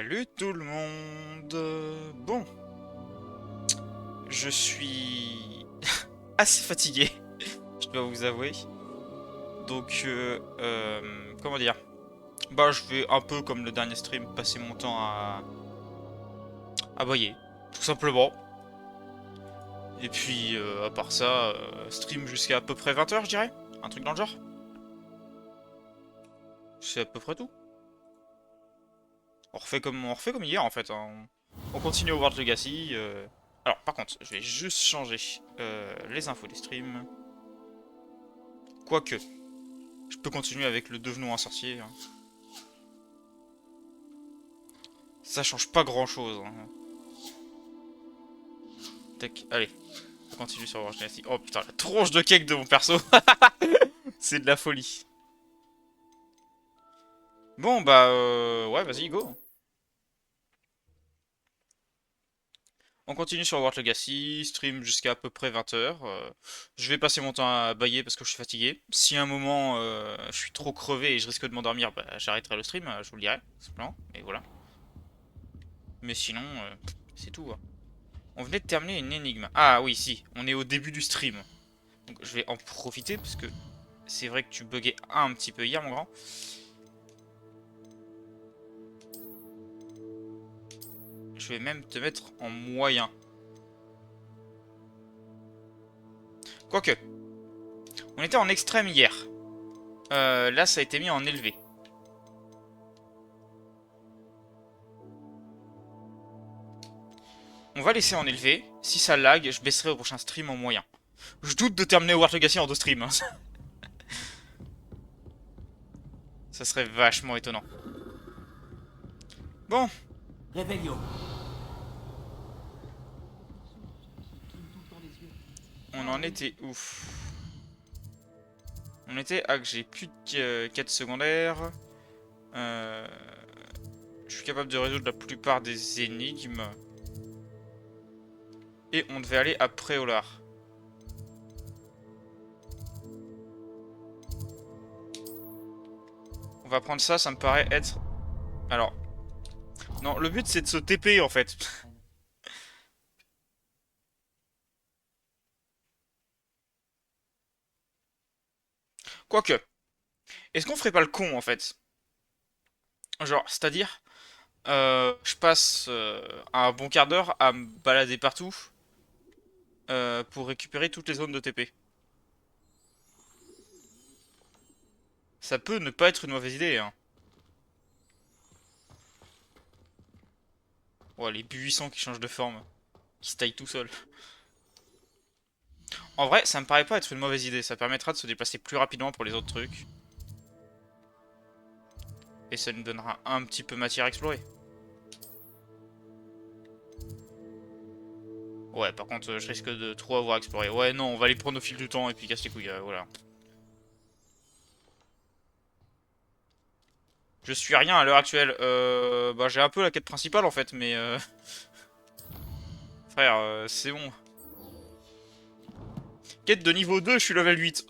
Salut tout le monde. Bon, je suis assez fatigué, je dois vous avouer. Donc, comment dire? Bah, je vais un peu comme le dernier stream, passer mon temps à bailler, tout simplement. Et puis, à part ça, stream jusqu'à à peu près 20 h, je dirais. Un truc dans le genre. C'est à peu près tout. On refait comme hier en fait, hein. On continue au World Legacy. Alors, par contre, je vais juste changer les infos du stream. Quoique, je peux continuer avec le devenons un sorcier, hein. Ça change pas grand chose, hein. Tac, allez, on continue sur World Legacy. Oh putain, la tronche de cake de mon perso. C'est de la folie. Bon, bah, ouais, vas-y, go. On continue sur World Legacy, stream jusqu'à à peu près 20 h. Je vais passer mon temps à bailler parce que je suis fatigué. Si à un moment je suis trop crevé et je risque de m'endormir, bah, j'arrêterai le stream, je vous le dirai, simplement. Et voilà. Mais sinon, c'est tout, hein. On venait de terminer une énigme. Ah oui, si, on est au début du stream. Donc je vais en profiter parce que c'est vrai que tu buguais un petit peu hier, mon grand. Je vais même te mettre en moyen. Quoique, on était en extrême hier. Là, ça a été mis en élevé. On va laisser en élevé. Si ça lag, je baisserai au prochain stream en moyen. Je doute de terminer World Legacy en 2 streams, hein. Ça serait vachement étonnant. Bon, Réveillon. on en était où? On était à que j'ai plus de quêtes secondaires. Euh, je suis capable de résoudre la plupart des énigmes. Et on devait aller à Préolard. On va prendre ça, ça me paraît être... Alors... Non, le but c'est de se TP en fait. Quoique, est-ce qu'on ferait pas le con en fait? Genre, c'est-à-dire... je passe un bon quart d'heure à me balader partout pour récupérer toutes les zones de TP. Ça peut ne pas être une mauvaise idée, hein. Oh, les buissons qui changent de forme, qui se taillent tout seuls. En vrai, ça me paraît pas être une mauvaise idée. Ça permettra de se déplacer plus rapidement pour les autres trucs. Et ça nous donnera un petit peu matière à explorer. Ouais, par contre, je risque de trop avoir exploré. Ouais, non, on va les prendre au fil du temps et puis casse les couilles, voilà. Je suis rien à l'heure actuelle. Bah, j'ai un peu la quête principale en fait, mais frère, c'est bon. Quête de niveau 2, je suis level 8.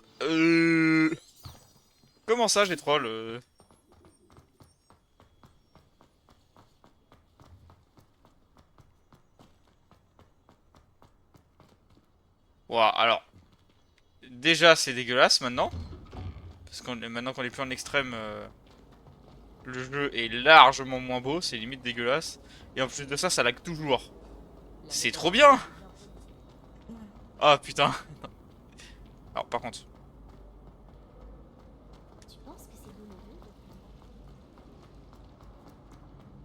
Comment ça, j'ai troll Ouah, alors. Déjà, c'est dégueulasse maintenant. Parce que maintenant qu'on est plus en extrême, le jeu est largement moins beau, c'est limite dégueulasse. Et en plus de ça, ça lag toujours. C'est trop bien! Ah putain. Alors par contre, Tu penses que c'est douloureux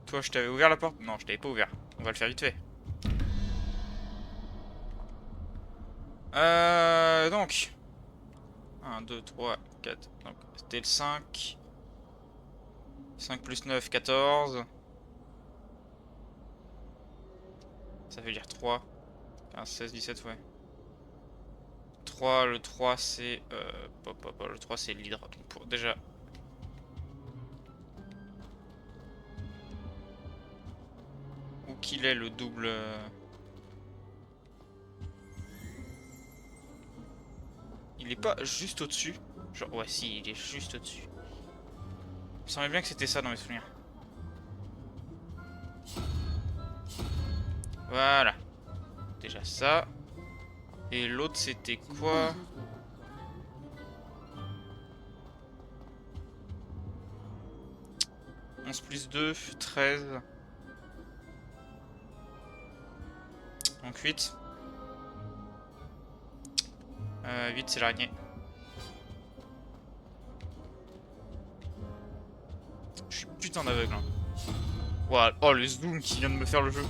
de toi je t'avais ouvert la porte? Non, je t'avais pas ouvert. On va le faire vite fait. Donc. 1, 2, 3, 4. Donc c'était le 5. 5 plus 9, 14. Ça veut dire 3. 15, 16, 17, ouais. 3, le 3 c'est... le 3 c'est l'hydre. Donc pour déjà... Où qu'il est le double... Il est pas juste au-dessus? Genre, ouais, si, il est juste au-dessus. Il me semblait bien que c'était ça dans mes souvenirs. Voilà. Déjà ça. Et l'autre c'était quoi? 11 plus 2, 13. Donc 8. 8 c'est l'araignée. Je suis putain d'aveugle. Hein. Voilà. Oh le zoom qui vient de me faire le jeu.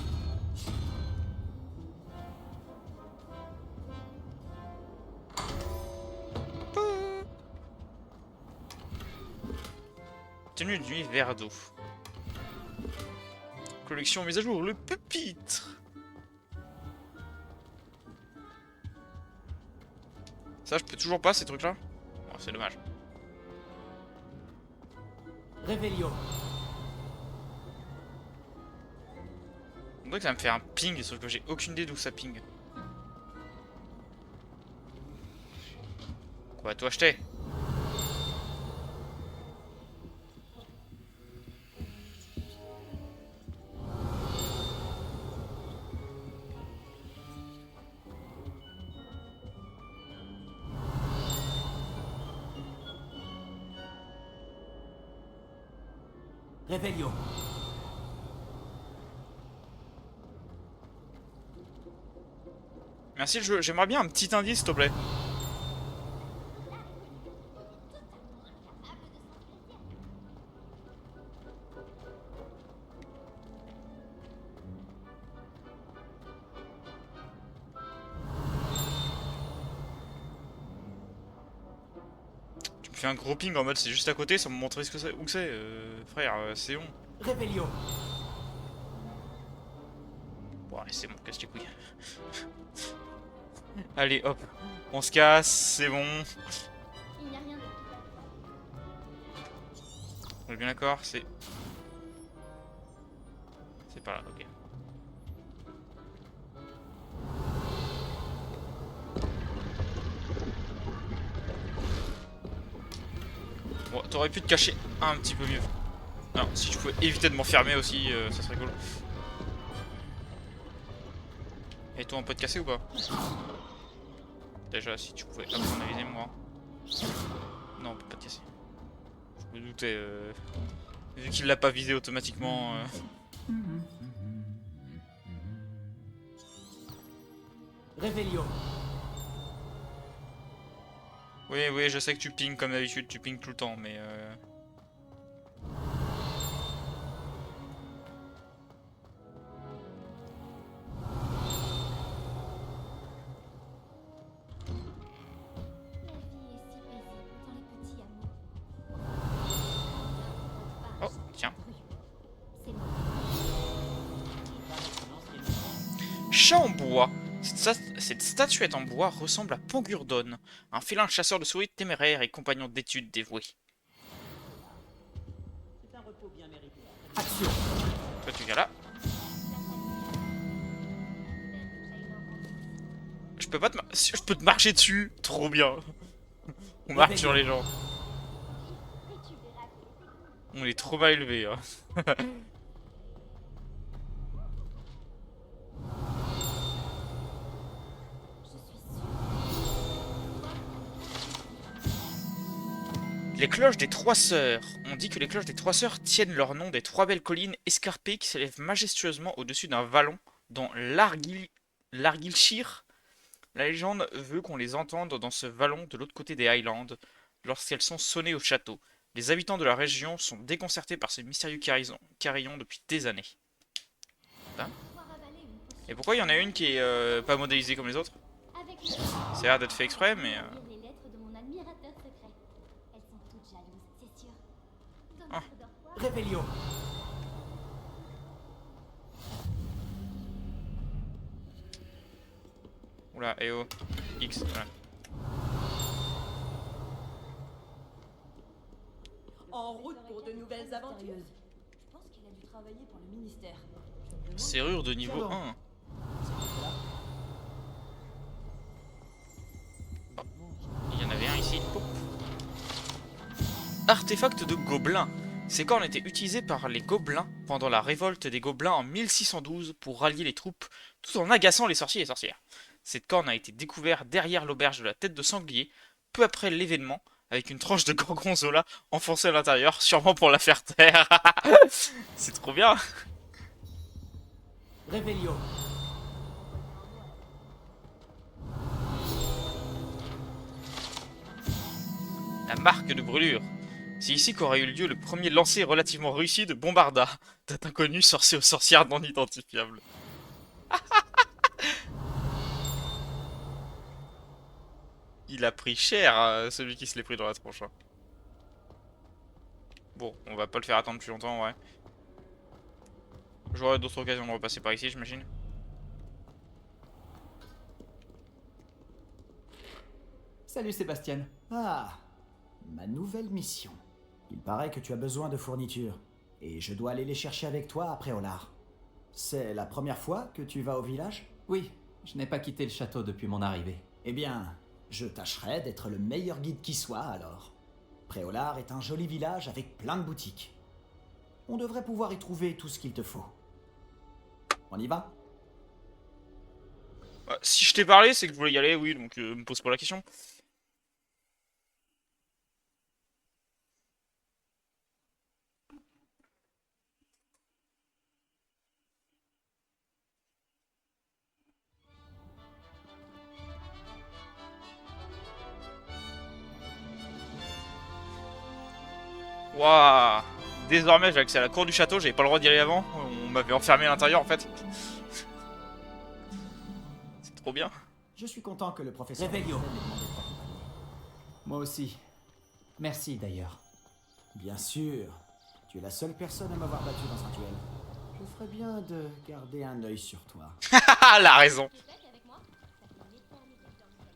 Tenue de nuit verre d'eau. Collection mise à jour, le pupitre. Ça je peux toujours pas ces trucs là. Oh, c'est dommage. Réveillon. On dirait que ça me fait un ping, sauf que j'ai aucune idée d'où ça ping. Quoi, tout acheter? Réveillon. Merci le jeu, j'aimerais bien un petit indice s'il te plaît. Tu me fais un gros ping en mode c'est juste à côté sans me montrer ce que c'est, où c'est, frère, c'est bon. Réveillon. Bon allez c'est bon, casse les couilles. Allez hop, on se casse, c'est bon. Il n'y a rien de... On est bien d'accord, c'est... C'est par là, ok. Bon, t'aurais pu te cacher un petit peu mieux. Alors, si tu pouvais éviter de m'enfermer aussi, ça serait cool. Et toi, on peut te casser ou pas? Déjà, si tu pouvais apprendre à viser moi. Non, on peut pas te casser. Je me doutais, vu qu'il l'a pas visé automatiquement. Réveillon. Oui, oui, je sais que tu pings comme d'habitude, tu pings tout le temps, mais La vie est si paisible dans les petits hameaux. Oh, tiens. C'est moi. Chat en bois. Cette statuette en bois ressemble à Pongurdon, un félin chasseur de souris téméraire et compagnon d'études dévoué. Action. Toi, tu viens là. Je peux pas te je peux te marcher dessus. Trop bien. On marche sur les gens. Et tu verras que On est trop mal élevé. Hein. je suis sûre. Les cloches des Trois Sœurs. On dit que les cloches des Trois Sœurs tiennent leur nom des trois belles collines escarpées qui s'élèvent majestueusement au-dessus d'un vallon dans l'Argyllshire. La légende veut qu'on les entende dans ce vallon de l'autre côté des Highlands lorsqu'elles sont sonnées au château. Les habitants de la région sont déconcertés par ces mystérieux carillons depuis des années. Hein? Pouvoir avaler une potion Et pourquoi il y en a une qui est pas modélisée comme les autres? avec le... C'est l'air d'être fait exprès, mais... lire les lettres de mon admirateur secret. Elles sont toutes jalouses, c'est sûr. Comme Ah. un dortoir. Réveillon. Oula, eh oh. X, voilà. En route pour de nouvelles aventures. Je pense qu'il a dû travailler pour le ministère. Serrure de niveau 1. Il y en avait un ici. Oh. Artefact de gobelin. Ces cornes étaient utilisées par les gobelins pendant la révolte des gobelins en 1612 pour rallier les troupes tout en agaçant les sorciers et sorcières. Cette corne a été découverte derrière l'auberge de la tête de sanglier peu après l'événement avec une tranche de gorgonzola enfoncée à l'intérieur, sûrement pour la faire taire. C'est trop bien. Revelio. La marque de brûlure. C'est ici qu'aurait eu lieu le premier lancer relativement réussi de Bombarda, date inconnue, sorcier aux sorcières non identifiables. Il a pris cher, celui qui se l'est pris dans la tronche. Hein. Bon, on va pas le faire attendre plus longtemps, ouais. J'aurai d'autres occasions de repasser par ici, j'imagine. Salut Sébastien. Ah, ma nouvelle mission. Il paraît que tu as besoin de fournitures, et je dois aller les chercher avec toi après Olar. C'est la première fois que tu vas au village? Oui, je n'ai pas quitté le château depuis mon arrivée. Eh bien, je tâcherai d'être le meilleur guide qui soit alors. Préolard est un joli village avec plein de boutiques. On devrait pouvoir y trouver tout ce qu'il te faut. On y va? Si je t'ai parlé, c'est que je voulais y aller, oui, donc me pose pas la question. Waouh! Désormais, j'ai accès à la cour du château, j'avais pas le droit d'y aller avant. On m'avait enfermé à l'intérieur en fait. C'est trop bien. Je suis content que le professeur... Revelio. m'ait demandé de t'accompagner. Moi aussi. Merci d'ailleurs. Bien sûr. Tu es la seule personne à m'avoir battu dans un duel. Je ferais bien de garder un œil sur toi. Ah, la raison. Tu sais qu'avec moi, ça fait une éternité que j'en essaye.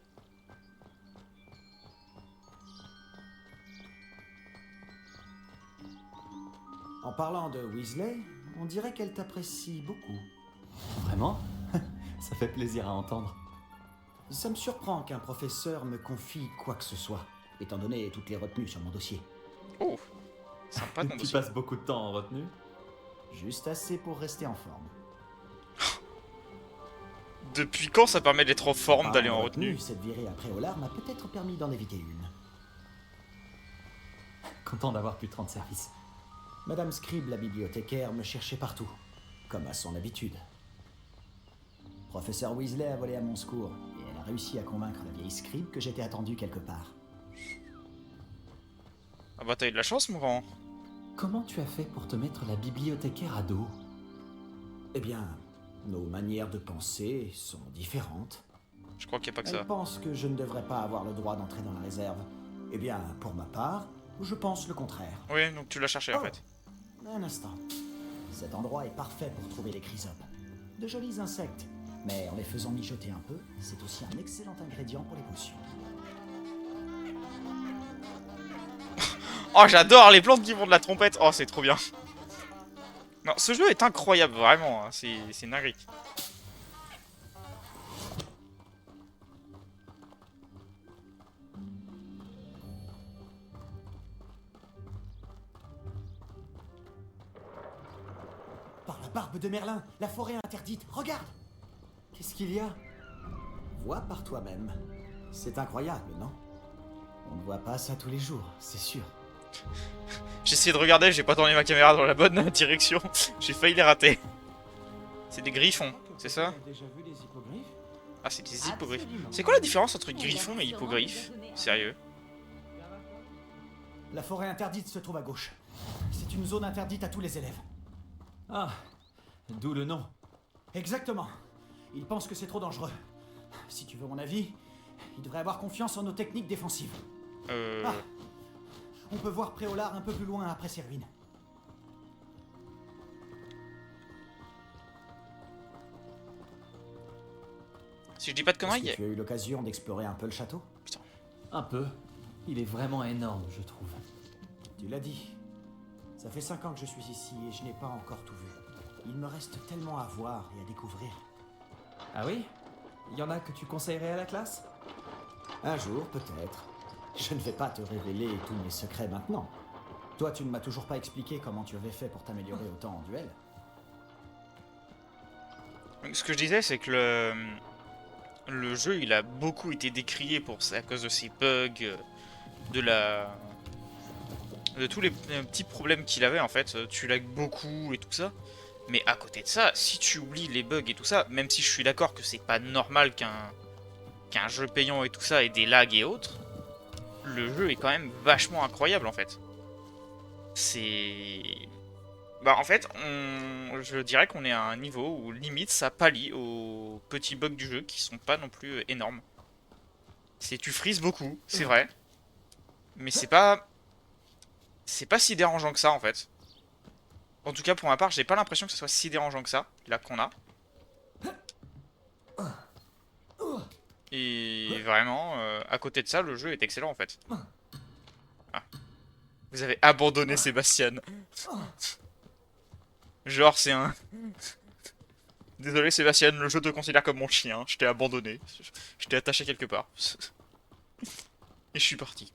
En parlant de Weasley, on dirait qu'elle t'apprécie beaucoup. Vraiment? Ça fait plaisir à entendre. Ça me surprend qu'un professeur me confie quoi que ce soit, étant donné toutes les retenues sur mon dossier. Oh, sympa ton Tu dossier. passes beaucoup de temps en retenue? Juste assez pour rester en forme. Depuis quand ça permet d'être en forme, d'aller en Ah, retenue? cette virée après Olar m'a peut-être permis d'en éviter une. Content d'avoir pu te rendre service. Madame Scribe, la bibliothécaire, me cherchait partout, comme à son habitude. Professeur Weasley a volé à mon secours, et elle a réussi à convaincre la vieille Scribe que j'étais attendu quelque part. Ah bah t'as eu de la chance mon grand. Comment tu as fait pour te mettre la bibliothécaire à dos? Eh bien, nos manières de penser sont différentes. Je crois qu'il n'y a pas que Elle ça. pense que je ne devrais pas avoir le droit d'entrer dans la réserve. Eh bien, pour ma part, je pense le contraire. Oui, donc tu l'as cherché en fait. Un instant. Cet endroit est parfait pour trouver les chrysopes. De jolis insectes, mais en les faisant mijoter un peu, c'est aussi un excellent ingrédient pour les potions. Oh, j'adore les plantes qui font de la trompette. Oh, c'est trop bien. Non, ce jeu est incroyable, vraiment. Hein. C'est une dinguerie. Par la barbe de Merlin, la forêt interdite, regarde! Qu'est-ce qu'il y a? Vois par toi-même. C'est incroyable, non? On ne voit pas ça tous les jours, c'est sûr. J'ai essayé de regarder, j'ai pas tourné ma caméra dans la bonne direction. J'ai failli les rater. C'est des griffons, c'est ça? Déjà vu des hippogriffes? Ah, c'est des hippogriffes. Absolument. C'est quoi la différence entre griffon et hippogriffe? Sérieux? La forêt interdite se trouve à gauche. C'est une zone interdite à tous les élèves. Ah, d'où le nom. Exactement. Ils pensent que c'est trop dangereux. Si tu veux mon avis, ils devraient avoir confiance en nos techniques défensives. Ah, on peut voir Préolard un peu plus loin après ces ruines. Si je dis pas de Est-ce conneries, que tu as eu l'occasion d'explorer un peu le château? Un peu. Il est vraiment énorme, je trouve. Tu l'as dit. Ça fait 5 ans que je suis ici et je n'ai pas encore tout vu. Il me reste tellement à voir et à découvrir. Ah oui? Il y en a que tu conseillerais à la classe? Un jour, peut-être. Je ne vais pas te révéler tous mes secrets maintenant. Toi, tu ne m'as toujours pas expliqué comment tu avais fait pour t'améliorer autant en duel. Donc, ce que je disais, c'est que le jeu, il a beaucoup été décrié à cause de ses bugs, de la... de tous les petits problèmes qu'il avait en fait. Tu lags beaucoup et tout ça. Mais à côté de ça, si tu oublies les bugs et tout ça, même si je suis d'accord que c'est pas normal qu'un jeu payant et tout ça ait des lags et autres, le jeu est quand même vachement incroyable en fait. C'est... Bah en fait, je dirais qu'on est à un niveau où limite ça pallie aux petits bugs du jeu qui sont pas non plus énormes. Tu frises beaucoup, c'est vrai, mais c'est pas si dérangeant que ça en fait. En tout cas pour ma part, j'ai pas l'impression que ce soit si dérangeant que ça, là qu'on a. Et vraiment, à côté de ça, le jeu est excellent en fait. Ah. Vous avez abandonné Sébastien. Genre c'est un... Désolé Sébastien, le jeu te considère comme mon chien, je t'ai abandonné. Je t'ai attaché quelque part. Et je suis parti.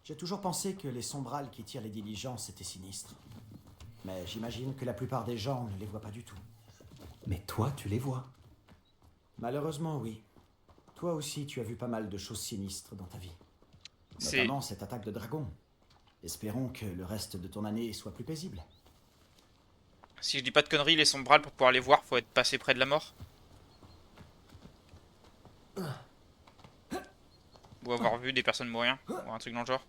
J'ai toujours pensé que les sombrales qui tirent les diligences étaient sinistres. Mais j'imagine que la plupart des gens ne les voient pas du tout. Mais toi, tu les vois. Malheureusement, oui. Toi aussi, tu as vu pas mal de choses sinistres dans ta vie. C'est... Notamment cette attaque de dragon. Espérons que le reste de ton année soit plus paisible. Si je dis pas de conneries, les sombrales, pour pouvoir les voir, faut être passé près de la mort. Ou avoir vu des personnes mourir, ou un truc dans le genre.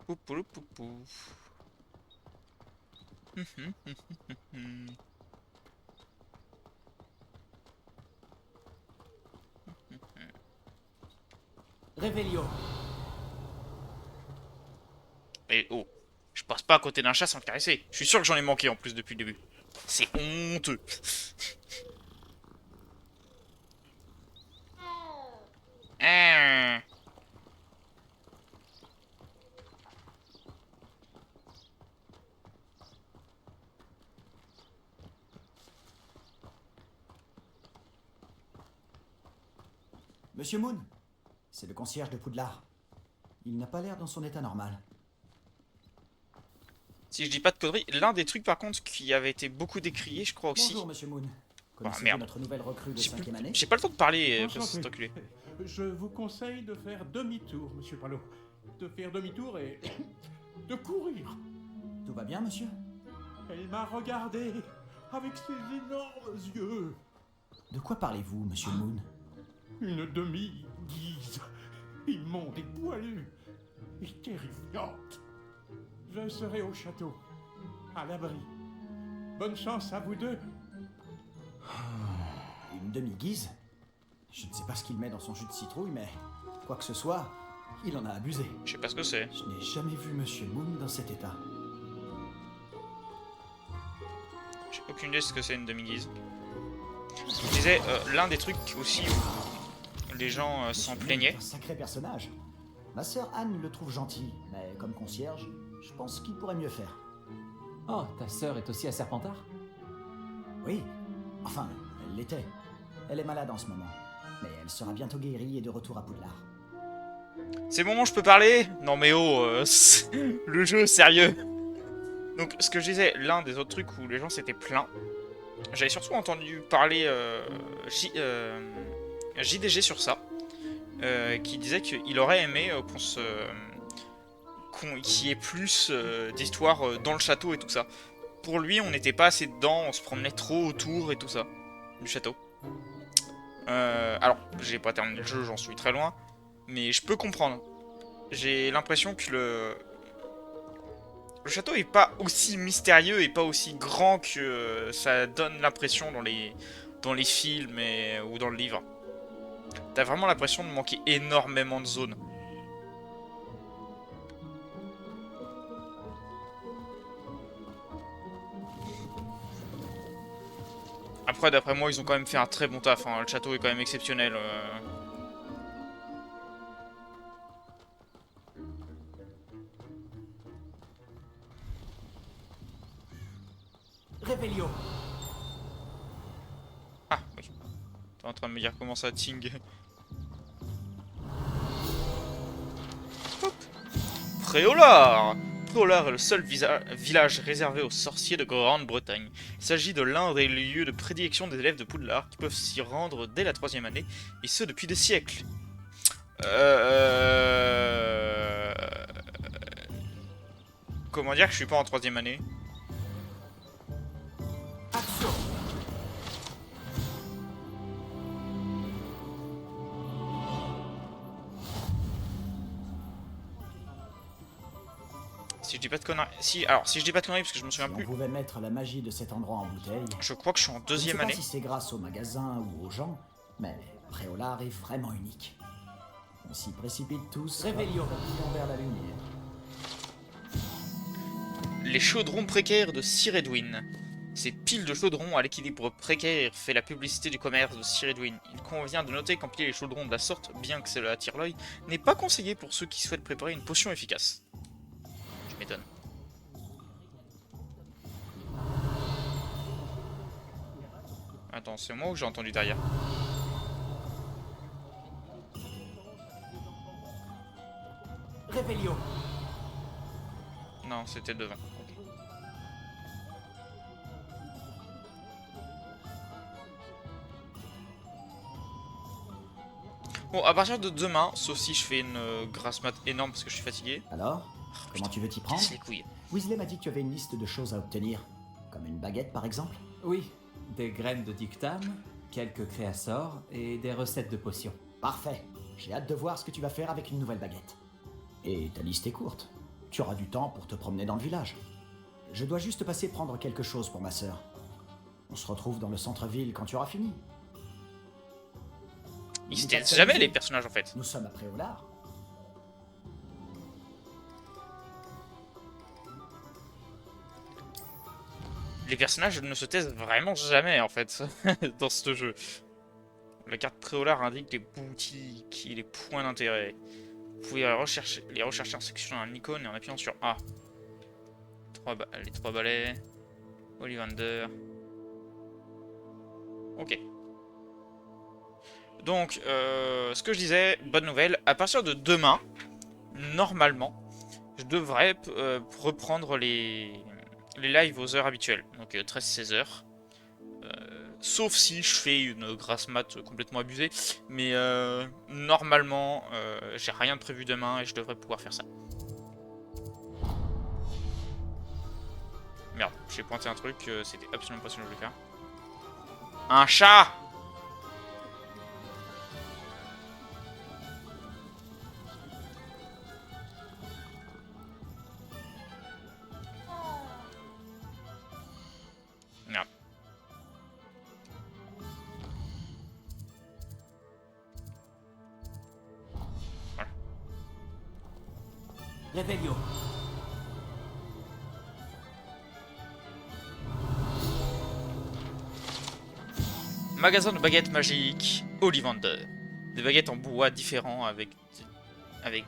Poupou poupou. Revelio. Et oh, je passe pas à côté d'un chat sans le caresser. Je suis sûr que j'en ai manqué en plus depuis le début. C'est honteux. Ah. Monsieur Moon, c'est le concierge de Poudlard. Il n'a pas l'air dans son état normal. Si je dis pas de conneries, l'un des trucs par contre qui avait été beaucoup décrié, je crois aussi. Bonjour, Monsieur Moon. Connaissez-vous merde. notre nouvelle recrue de J'ai 5e année? j'ai pas le temps de parler, Enchanté. cet enculé. Je vous conseille de faire demi-tour, monsieur Palot. De faire demi-tour et de courir. Tout va bien, monsieur? Elle m'a regardé avec ses énormes yeux. De quoi parlez-vous, Monsieur Moon? Une demi-guise, immonde et poilue, et terrifiante. Je serai au château, à l'abri. Bonne chance à vous deux. Une demi-guise? Je ne sais pas ce qu'il met dans son jus de citrouille, mais quoi que ce soit, il en a abusé. Je sais pas ce que c'est. Je n'ai jamais vu Monsieur Moon dans cet état. J'ai aucune idée de ce que c'est une demi-guise. Je disais, l'un des trucs aussi où les gens s'en Monsieur Moon plaignaient. est un sacré personnage. Ma sœur Anne le trouve gentil, mais comme concierge, je pense qu'il pourrait mieux faire. Oh, ta sœur est aussi à Serpentard? Oui, enfin, elle l'était. Elle est malade en ce moment, mais elle sera bientôt guérie et de retour à Poudlard. C'est bon, je peux parler? Non mais oh, le jeu, sérieux. Donc, ce que je disais, l'un des autres trucs où les gens s'étaient plaints, j'avais surtout entendu parler JDG sur ça, qui disait qu'il aurait aimé qu'il y ait plus d'histoires dans le château et tout ça. Pour lui, on n'était pas assez dedans, on se promenait trop autour et tout ça, du château. Alors, j'ai pas terminé le jeu, j'en suis très loin, mais je peux comprendre. J'ai l'impression que le château est pas aussi mystérieux et pas aussi grand que ça donne l'impression dans les films ou dans le livre. T'as vraiment l'impression de manquer énormément de zones. Après, d'après moi, ils ont quand même fait un très bon taf, hein. Le château est quand même exceptionnel. Revelio. Ah, oui. T'es en train de me dire comment ça ting. Hop. Préolard! Préolard est le seul village réservé aux sorciers de Grande-Bretagne. Il s'agit de l'un des lieux de prédilection des élèves de Poudlard qui peuvent s'y rendre dès la 3e année, et ce depuis des siècles. Comment dire que je suis pas en 3e année? Action. Si je dis pas de conneries... alors, si je dis pas de conneries, parce que je me Si souviens on plus, pouvait mettre la magie de cet endroit en bouteille... je crois que je suis en Je ne sais 2e pas année. si c'est grâce au magasin ou aux gens, mais Préolard est vraiment unique. On s'y précipite tous Revelio. rapidement vers la lumière. Les chaudrons précaires de Sir Edwin. Ces piles de chaudrons à l'équilibre précaire fait la publicité du commerce de Sir Edwin. Il convient de noter qu'empiler les chaudrons de la sorte, bien que cela attire l'œil, n'est pas conseillé pour ceux qui souhaitent préparer une potion efficace. Je m'étonne. Attends, c'est moi ou j'ai entendu derrière? Revelio. Non, c'était devant. Ok. Bon, à partir de demain, sauf si je fais une grasse mat énorme parce que je suis fatigué. Alors, comment tu veux t'y prendre? Casse les couilles. Weasley m'a dit que tu avais une liste de choses à obtenir. Comme une baguette, par exemple? Oui, des graines de dictame, quelques créassors et des recettes de potions. Parfait. J'ai hâte de voir ce que tu vas faire avec une nouvelle baguette. Et ta liste est courte. Tu auras du temps pour te promener dans le village. Je dois juste passer prendre quelque chose pour ma sœur. On se retrouve dans le centre-ville quand tu auras fini. Ils se taisent jamais les personnages en fait. Nous sommes à Préolard. Les personnages ne se taisent vraiment jamais en fait dans ce jeu. La carte Préolard indique les boutiques et les points d'intérêt. Vous pouvez les rechercher en sélectionnant un icône et en appuyant sur A. Les 3 balais. Ollivander. Ok. Donc, ce que je disais, bonne nouvelle, à partir de demain, normalement, je devrais reprendre les lives aux heures habituelles, donc 13-16 heures. Sauf si je fais une grasse mat complètement abusée, mais normalement, j'ai rien de prévu demain et je devrais pouvoir faire ça. Merde, j'ai pointé un truc, c'était absolument pas ce que je voulais faire. Un chat! Merde. Voilà. Revelio. Magasin de baguettes magiques, Ollivander. Des baguettes en bois différents avec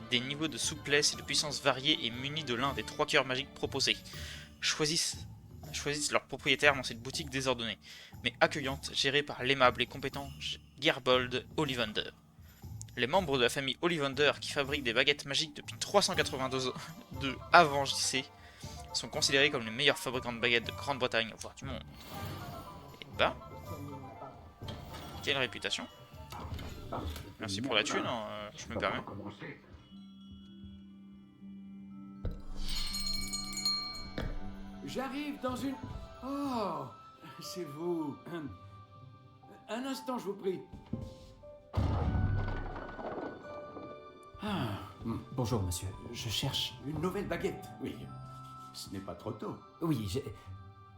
des niveaux de souplesse et de puissance variés et munis de l'un des 3 cœurs magiques proposés. Choisissent leur propriétaire dans cette boutique désordonnée, mais accueillante, gérée par l'aimable et compétent Gerbold Ollivander. Les membres de la famille Ollivander qui fabriquent des baguettes magiques depuis 382 avant JC sont considérés comme les meilleurs fabricants de baguettes de Grande-Bretagne, voire du monde. Et bah... Quelle réputation. Merci pour la thune, hein, je me permets. J'arrive dans une... Oh, c'est vous. Un instant, je vous prie. Ah, Bonjour, monsieur. Je cherche... une nouvelle baguette. Oui, ce n'est pas trop tôt. Oui,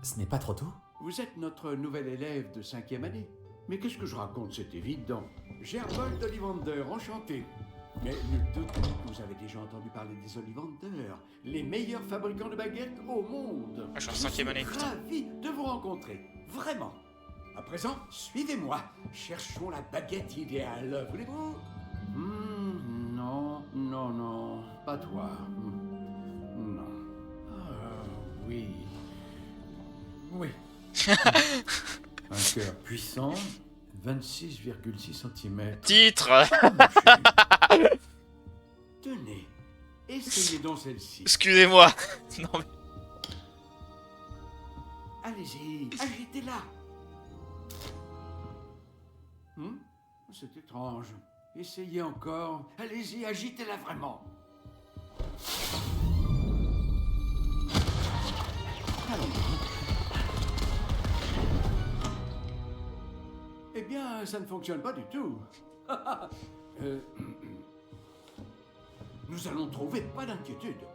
ce n'est pas trop tôt? Vous êtes notre nouvel élève de 5e année. Mais qu'est-ce que je raconte, c'est évident. Gerbold Ollivander, enchanté. Mais nul doute que vous avez déjà entendu parler des Ollivander, les meilleurs fabricants de baguettes au monde. Ah, je suis en 5e année, putain. Ravi de vous rencontrer, vraiment. À présent, suivez-moi. Cherchons la baguette idéale. Voulez-vous? Non, non, non. Pas toi. Non. Ah, oui. Oui. Un cœur puissant, 26,6 cm. Titre. Tenez, essayez donc celle-ci. Excusez-moi. Non mais... Allez-y, agitez-la. C'est étrange. Essayez encore. Allez-y, agitez-la vraiment. Allons-y. Eh bien, ça ne fonctionne pas du tout. Nous allons trouver, pas d'inquiétude.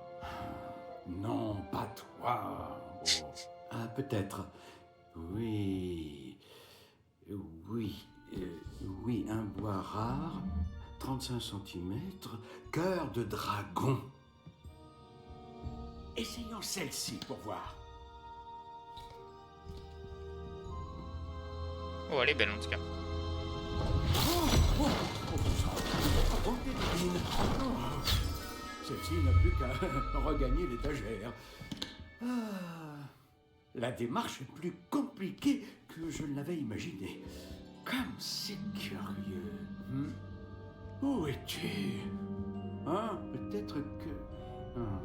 Non, pas toi. Oh. Ah, peut-être. Oui. Oui. Oui, un bois rare, 35 cm, cœur de dragon. Essayons celle-ci pour voir. Oh, elle est belle en tout cas. Celle-ci n'a plus qu'à regagner l'étagère. La démarche est plus compliquée que je ne l'avais imaginé. Comme c'est curieux. Où es-tu? Hein? Peut-être que...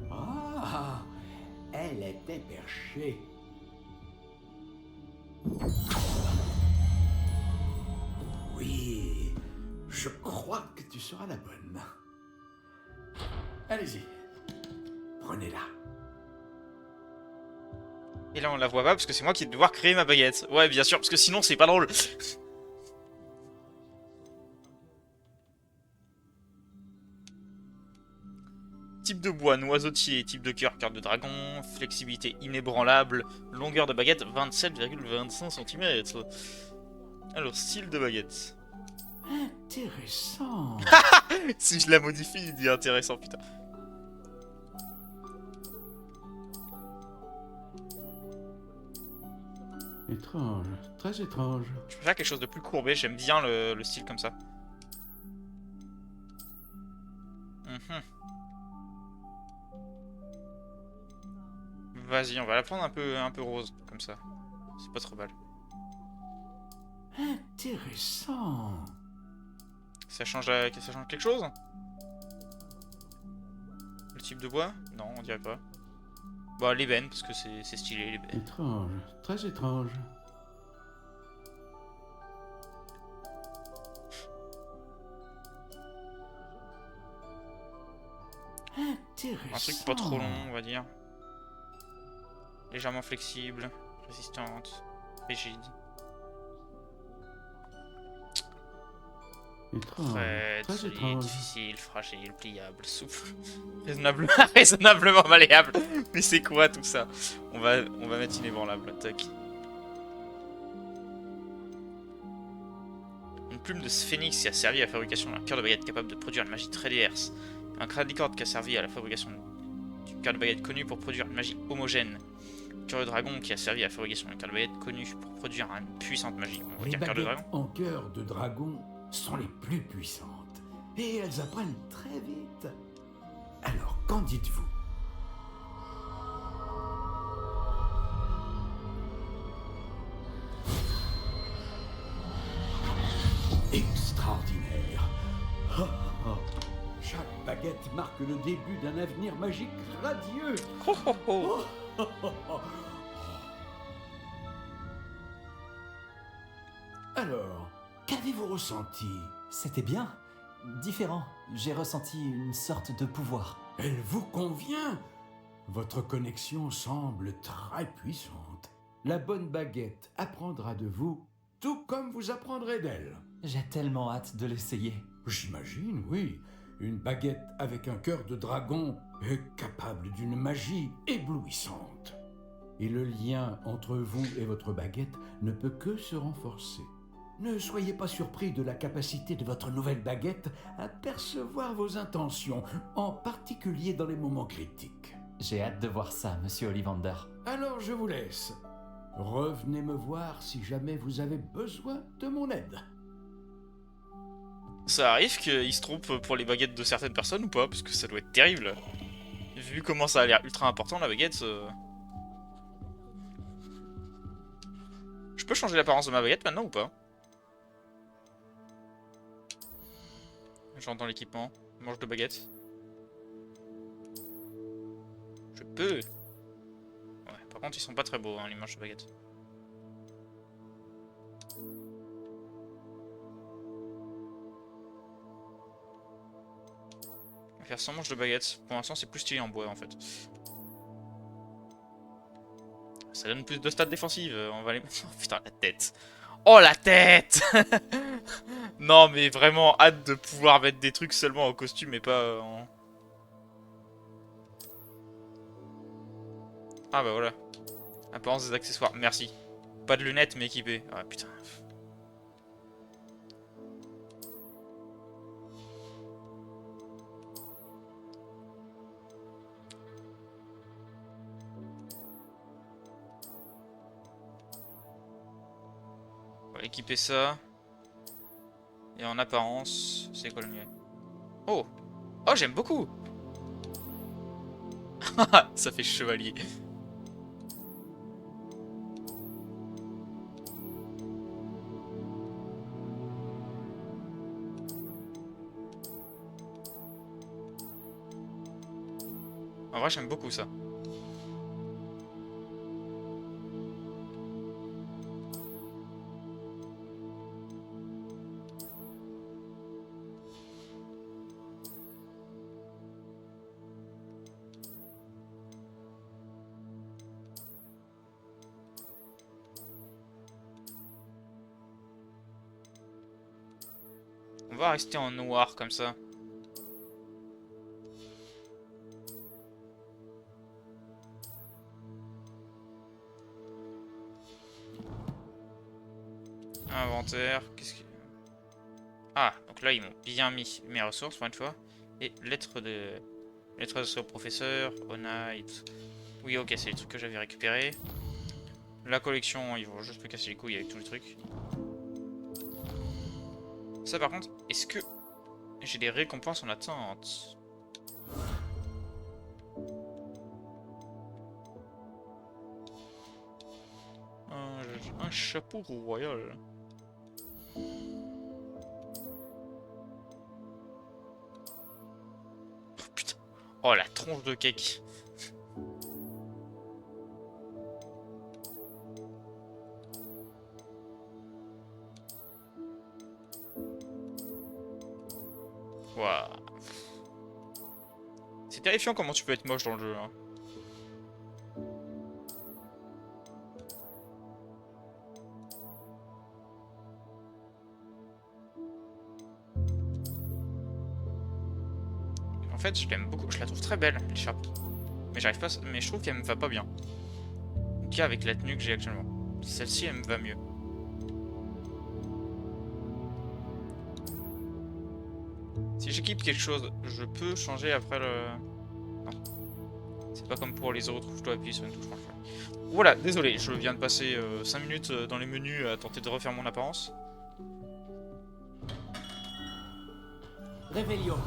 Ah! Elle était perchée. Oui, je crois que tu seras la bonne. Allez-y, prenez-la. Et là on la voit pas parce que c'est moi qui vais devoir créer ma baguette. Ouais bien sûr, parce que sinon c'est pas drôle. Type de bois, noisetier, type de cœur, cœur de dragon, flexibilité inébranlable, longueur de baguette 27,25 cm. Alors, style de baguette. Intéressant. Si je la modifie, il dit intéressant, putain. Étrange, très étrange. Je peux faire quelque chose de plus courbé, j'aime bien le style comme ça. Vas-y, on va la prendre un peu rose, comme ça. C'est pas trop mal. Intéressant. Ça change quelque chose? Le type de bois? Non, on dirait pas. Bon, l'ébène, parce que c'est stylé, l'ébène. Étrange, très étrange. Intéressant. Un truc pas trop long, on va dire. Légèrement flexible, résistante, rigide. Étrange, Très très solide, étrange. difficile, fragile, pliable, souple, raisonnablement malléable. Mais c'est quoi tout ça? On va mettre inébranlable, tac. Une plume de sphénix qui a servi à la fabrication d'un cœur de baguette capable de produire une magie très diverse. Un cralicorde qui a servi à la fabrication du cœur de baguette connu pour produire une magie homogène. Cœur de dragon qui a servi à la fabrication d'un cœur de baguette connu pour produire une puissante magie. On va Les dire cœur de baguettes dragon. en cœur de dragon sont les plus puissantes. Et elles apprennent très vite. Alors, qu'en dites-vous? Extraordinaire. Oh, oh. Chaque baguette marque le début d'un avenir magique radieux. Oh, oh, oh. Oh, oh, oh. Alors, qu'avez-vous ressenti? C'était bien. Différent. J'ai ressenti une sorte de pouvoir. Elle vous convient? Votre connexion semble très puissante. La bonne baguette apprendra de vous, tout comme vous apprendrez d'elle. J'ai tellement hâte de l'essayer. J'imagine, oui. Une baguette avec un cœur de dragon est capable d'une magie éblouissante. Et le lien entre vous et votre baguette ne peut que se renforcer. Ne soyez pas surpris de la capacité de votre nouvelle baguette à percevoir vos intentions, en particulier dans les moments critiques. J'ai hâte de voir ça, monsieur Ollivander. Alors je vous laisse. Revenez me voir si jamais vous avez besoin de mon aide. Ça arrive qu'il se trompe pour les baguettes de certaines personnes ou pas? Parce que ça doit être terrible. Vu comment ça a l'air ultra important la baguette. Je peux changer l'apparence de ma baguette maintenant ou pas? Genre dans l'équipement, manche de baguette. Je peux. Ouais, par contre ils sont pas très beaux hein, les manches de baguette. On va faire sans manche de baguette. Pour l'instant c'est plus stylé en bois en fait. Ça donne plus de stats défensives. On va les mettre. Oh putain la tête. Oh la tête. Non mais vraiment hâte de pouvoir mettre des trucs seulement en costume et pas en... Ah bah voilà. Apparence des accessoires, merci. Pas de lunettes mais équipé. Ah putain. On va équiper ça. Et en apparence, c'est quoi le mieux? Oh! Oh j'aime beaucoup! Ça fait chevalier. En vrai j'aime beaucoup ça. On va rester en noir comme ça. Inventaire, qu'est-ce que... Ah, donc là ils m'ont bien mis mes ressources pour une fois. Et lettre de au professeur, Onite. Oui ok, c'est les trucs que j'avais récupérés. La collection, ils vont juste me casser les couilles avec tous les trucs. Ça par contre, est-ce que j'ai des récompenses en attente? Un chapeau royal. Oh putain. Oh la tronche de cake. Waouh. C'est terrifiant comment tu peux être moche dans le jeu. Hein. En fait, je l'aime beaucoup, je la trouve très belle, l'écharpe. Mais j'arrive pas, mais je trouve qu'elle me va pas bien. En tout cas, avec la tenue que j'ai actuellement. Celle-ci, elle me va mieux. Si j'équipe quelque chose, je peux changer après le... Non. C'est pas comme pour les autres où je dois appuyer sur une touche pour le faire. Voilà, désolé, je viens de passer 5 minutes dans les menus à tenter de refaire mon apparence. Réveillon.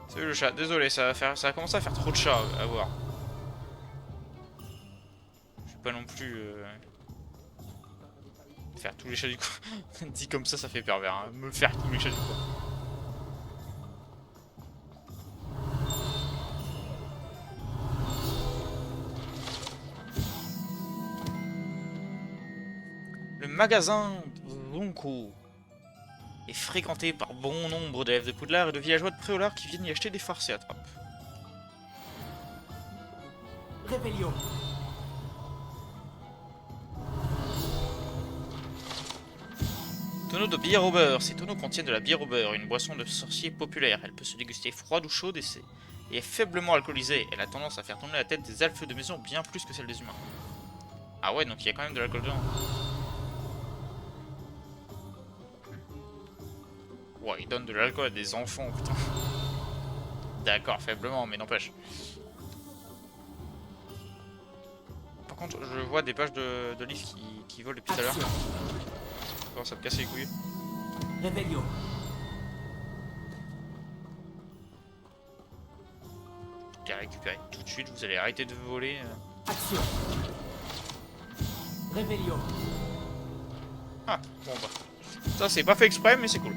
Salut le chat, désolé, ça va commencer à faire trop de chats à voir. Je vais pas non plus faire tous les chats du coin. Dit comme ça fait pervers, hein. Me faire tous les chats du coin. Le magasin de Ronco est fréquenté par bon nombre d'élèves de Poudlard et de villageois de Préolard qui viennent y acheter des farces et attrapes. Réveillon. Tonneau de bière au beurre. Ces tonneaux contiennent de la bière au beurre, une boisson de sorcier populaire. Elle peut se déguster froide ou chaude et est faiblement alcoolisée. Elle a tendance à faire tourner la tête des elfes de maison bien plus que celle des humains. Ah ouais, donc il y a quand même de l'alcool dedans. Ouais, il donne de l'alcool à des enfants, putain. D'accord, faiblement, mais n'empêche. Par contre, je vois des pages de livres qui volent depuis tout à l'heure. Action. Ça commence à me casser les couilles. Réveillon. Les récupérer tout de suite, vous allez arrêter de voler. Action. Réveillon. Ah, bon bah. Ça, c'est pas fait exprès, mais c'est cool.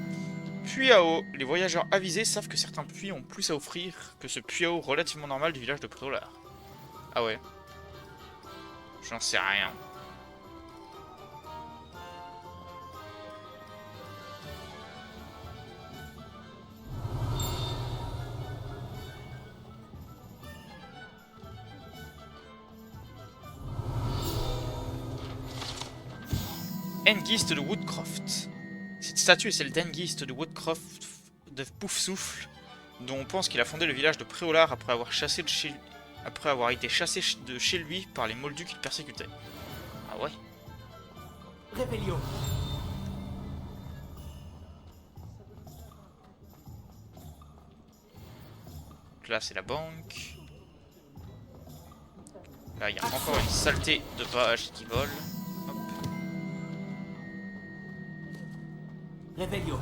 Puits à eau. Les voyageurs avisés savent que certains puits ont plus à offrir que ce puits à eau relativement normal du village de Préolard. Ah ouais. J'en sais rien. Hengist de Woodcroft. Cette statue est celle d'Hengist de Woodcroft de Poufsouffle, dont on pense qu'il a fondé le village de Préolard après avoir été chassé de chez lui par les Moldus qu'il persécutait. Ah ouais. Réveillon. Donc là c'est la banque. Là il y a encore une saleté de pages qui volent. Hop. Réveillon.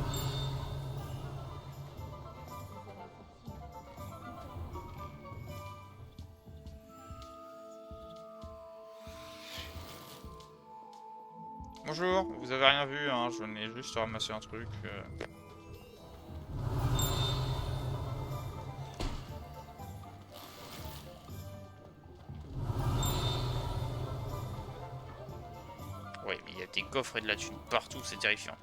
Bonjour, vous avez rien vu, hein, je venais juste ramasser un truc. Ouais, mais il y a des coffres et de la thune partout, c'est terrifiant.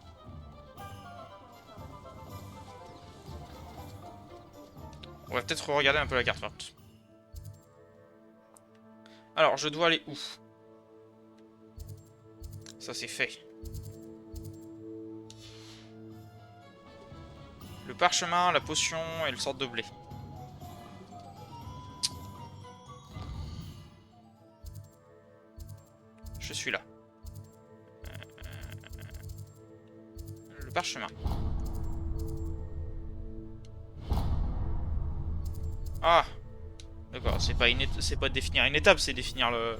On va peut-être regarder un peu la carte forte. Alors, je dois aller où? Ça c'est fait. Le parchemin, la potion et le sort de blé. Je suis là. Le parchemin. Ah! D'accord, c'est pas définir une étape, c'est définir le...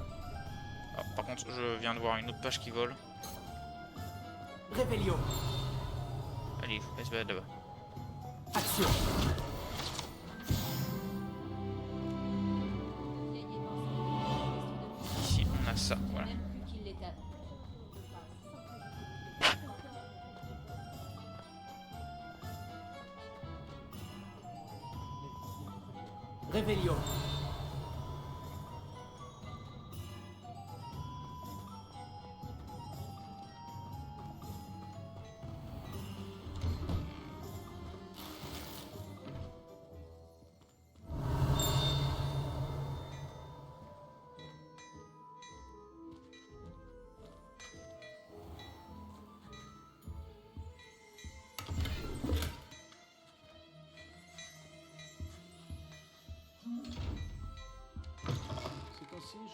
Ah, par contre, je viens de voir une autre page qui vole. Réveillon. Allez, elle se balade là-bas. Action. Ici, on a ça, voilà. Même plus qu'il l'est à... Réveillon.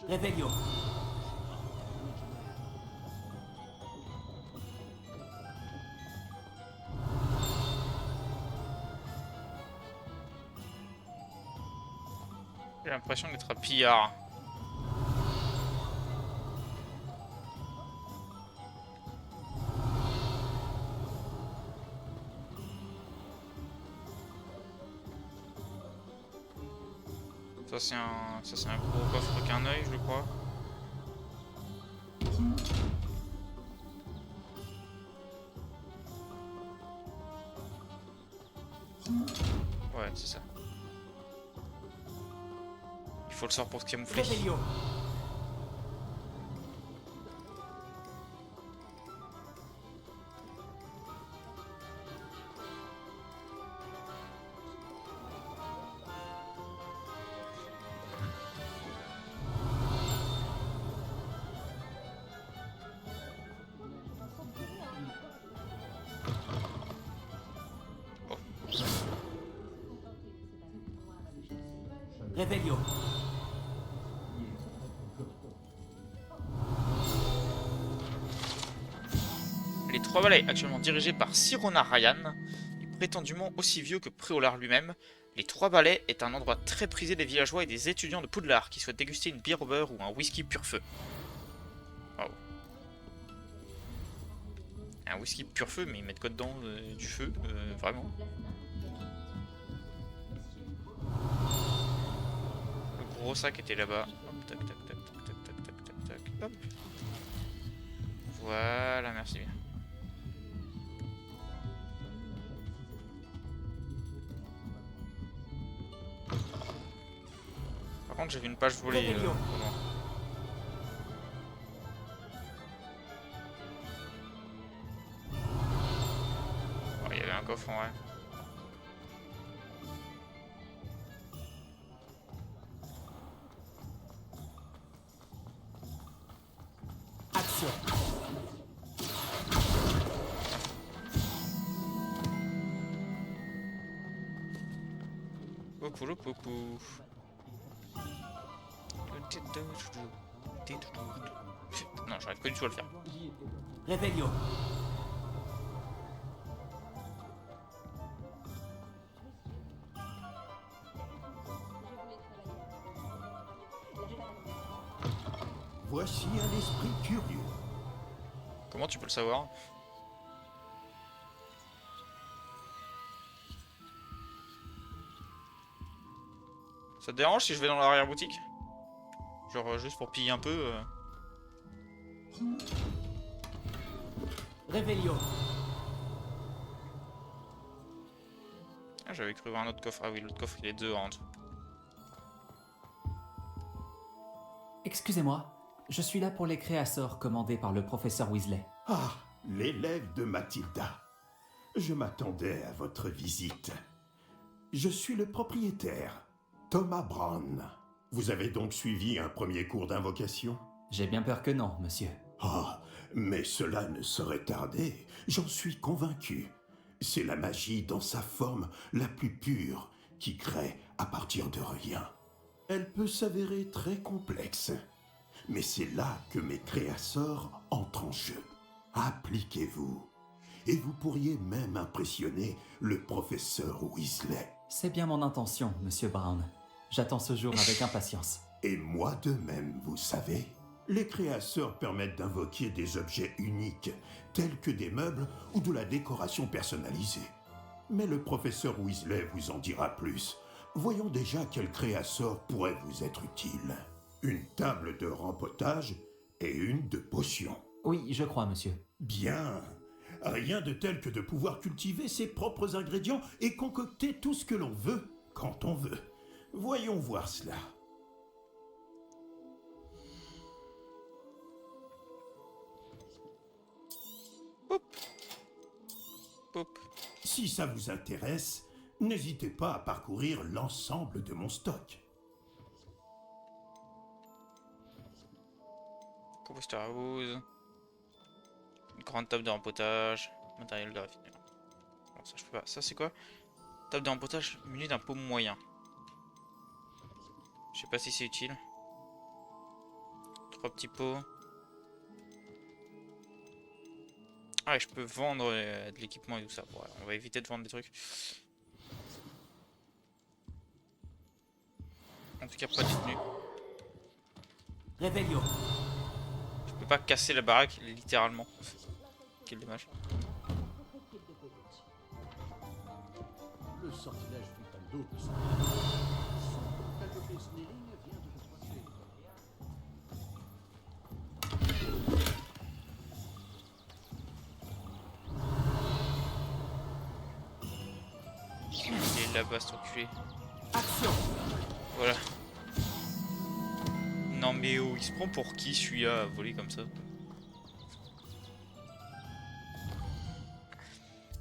Réveillon. J'ai l'impression d'être un pillard. Ça c'est un gros coffre qu'un œil, je crois. Ouais, c'est ça. Il faut le sort pour se camoufler. Réveillon. Réveillon. Les Trois Valets, actuellement dirigés par Sirona Ryan, est prétendument aussi vieux que Préolard lui-même, Les Trois Balais est un endroit très prisé des villageois et des étudiants de Poudlard qui souhaitent déguster une bière au beurre ou un whisky pur feu. Waouh. Un whisky pur feu, mais ils mettent quoi dedans? Du feu? Vraiment? Le gros sac était là-bas. Hop, tac, tac, tac, tac, tac, tac, tac, tac, tac, hop. Voilà, merci bien. Par contre, j'ai vu une page volée. Au loin. Oh, il y avait un coffre en vrai. Action. Coucou le coucou. Non, j'arrive pas du tout à le faire. Réveillon. Voici un esprit curieux. Comment tu peux le savoir? Ça te dérange si je vais dans l'arrière-boutique? Genre juste pour piller un peu Réveillon. Ah, j'avais cru voir un autre coffre. Ah oui, l'autre coffre il est dehors en dessous. Excusez-moi, je suis là pour les créassors commandés par le professeur Weasley. Ah, l'élève de Mathilda. Je m'attendais à votre visite. Je suis le propriétaire, Thomas Brown. Vous avez donc suivi un premier cours d'invocation? J'ai bien peur que non, monsieur. Ah, mais cela ne saurait tarder, j'en suis convaincu. C'est la magie dans sa forme la plus pure qui crée à partir de rien. Elle peut s'avérer très complexe, mais c'est là que mes créasseurs entrent en jeu. Appliquez-vous, et vous pourriez même impressionner le professeur Weasley. C'est bien mon intention, monsieur Brown. J'attends ce jour avec impatience. Et moi de même, vous savez. Les créasseurs permettent d'invoquer des objets uniques, tels que des meubles ou de la décoration personnalisée. Mais le professeur Weasley vous en dira plus. Voyons déjà quel créasseur pourrait vous être utile. Une table de rempotage et une de potions. Oui, je crois, monsieur. Bien. Rien de tel que de pouvoir cultiver ses propres ingrédients et concocter tout ce que l'on veut, quand on veut. Voyons voir cela. Poup. Poup. Si ça vous intéresse, n'hésitez pas à parcourir l'ensemble de mon stock. Composteur à housse. Une grande table de rempotage. Matériel de raffinage. Bon, ça je peux pas. Ça c'est quoi? Table de rempotage munie d'un pot moyen. Je sais pas si c'est utile. 3 petits pots. Ah, et je peux vendre de l'équipement et tout ça. Bon, ouais, on va éviter de vendre des trucs. En tout cas, pas de tenue. Réveillon. Je peux pas casser la baraque, littéralement. Quel dommage. Le sortilège vital d'eau de son Snelling vient de le passer. Il est là-bas, cet enculé. Action. Voilà. Non mais oh, il se prend pour qui celui-là à voler comme ça?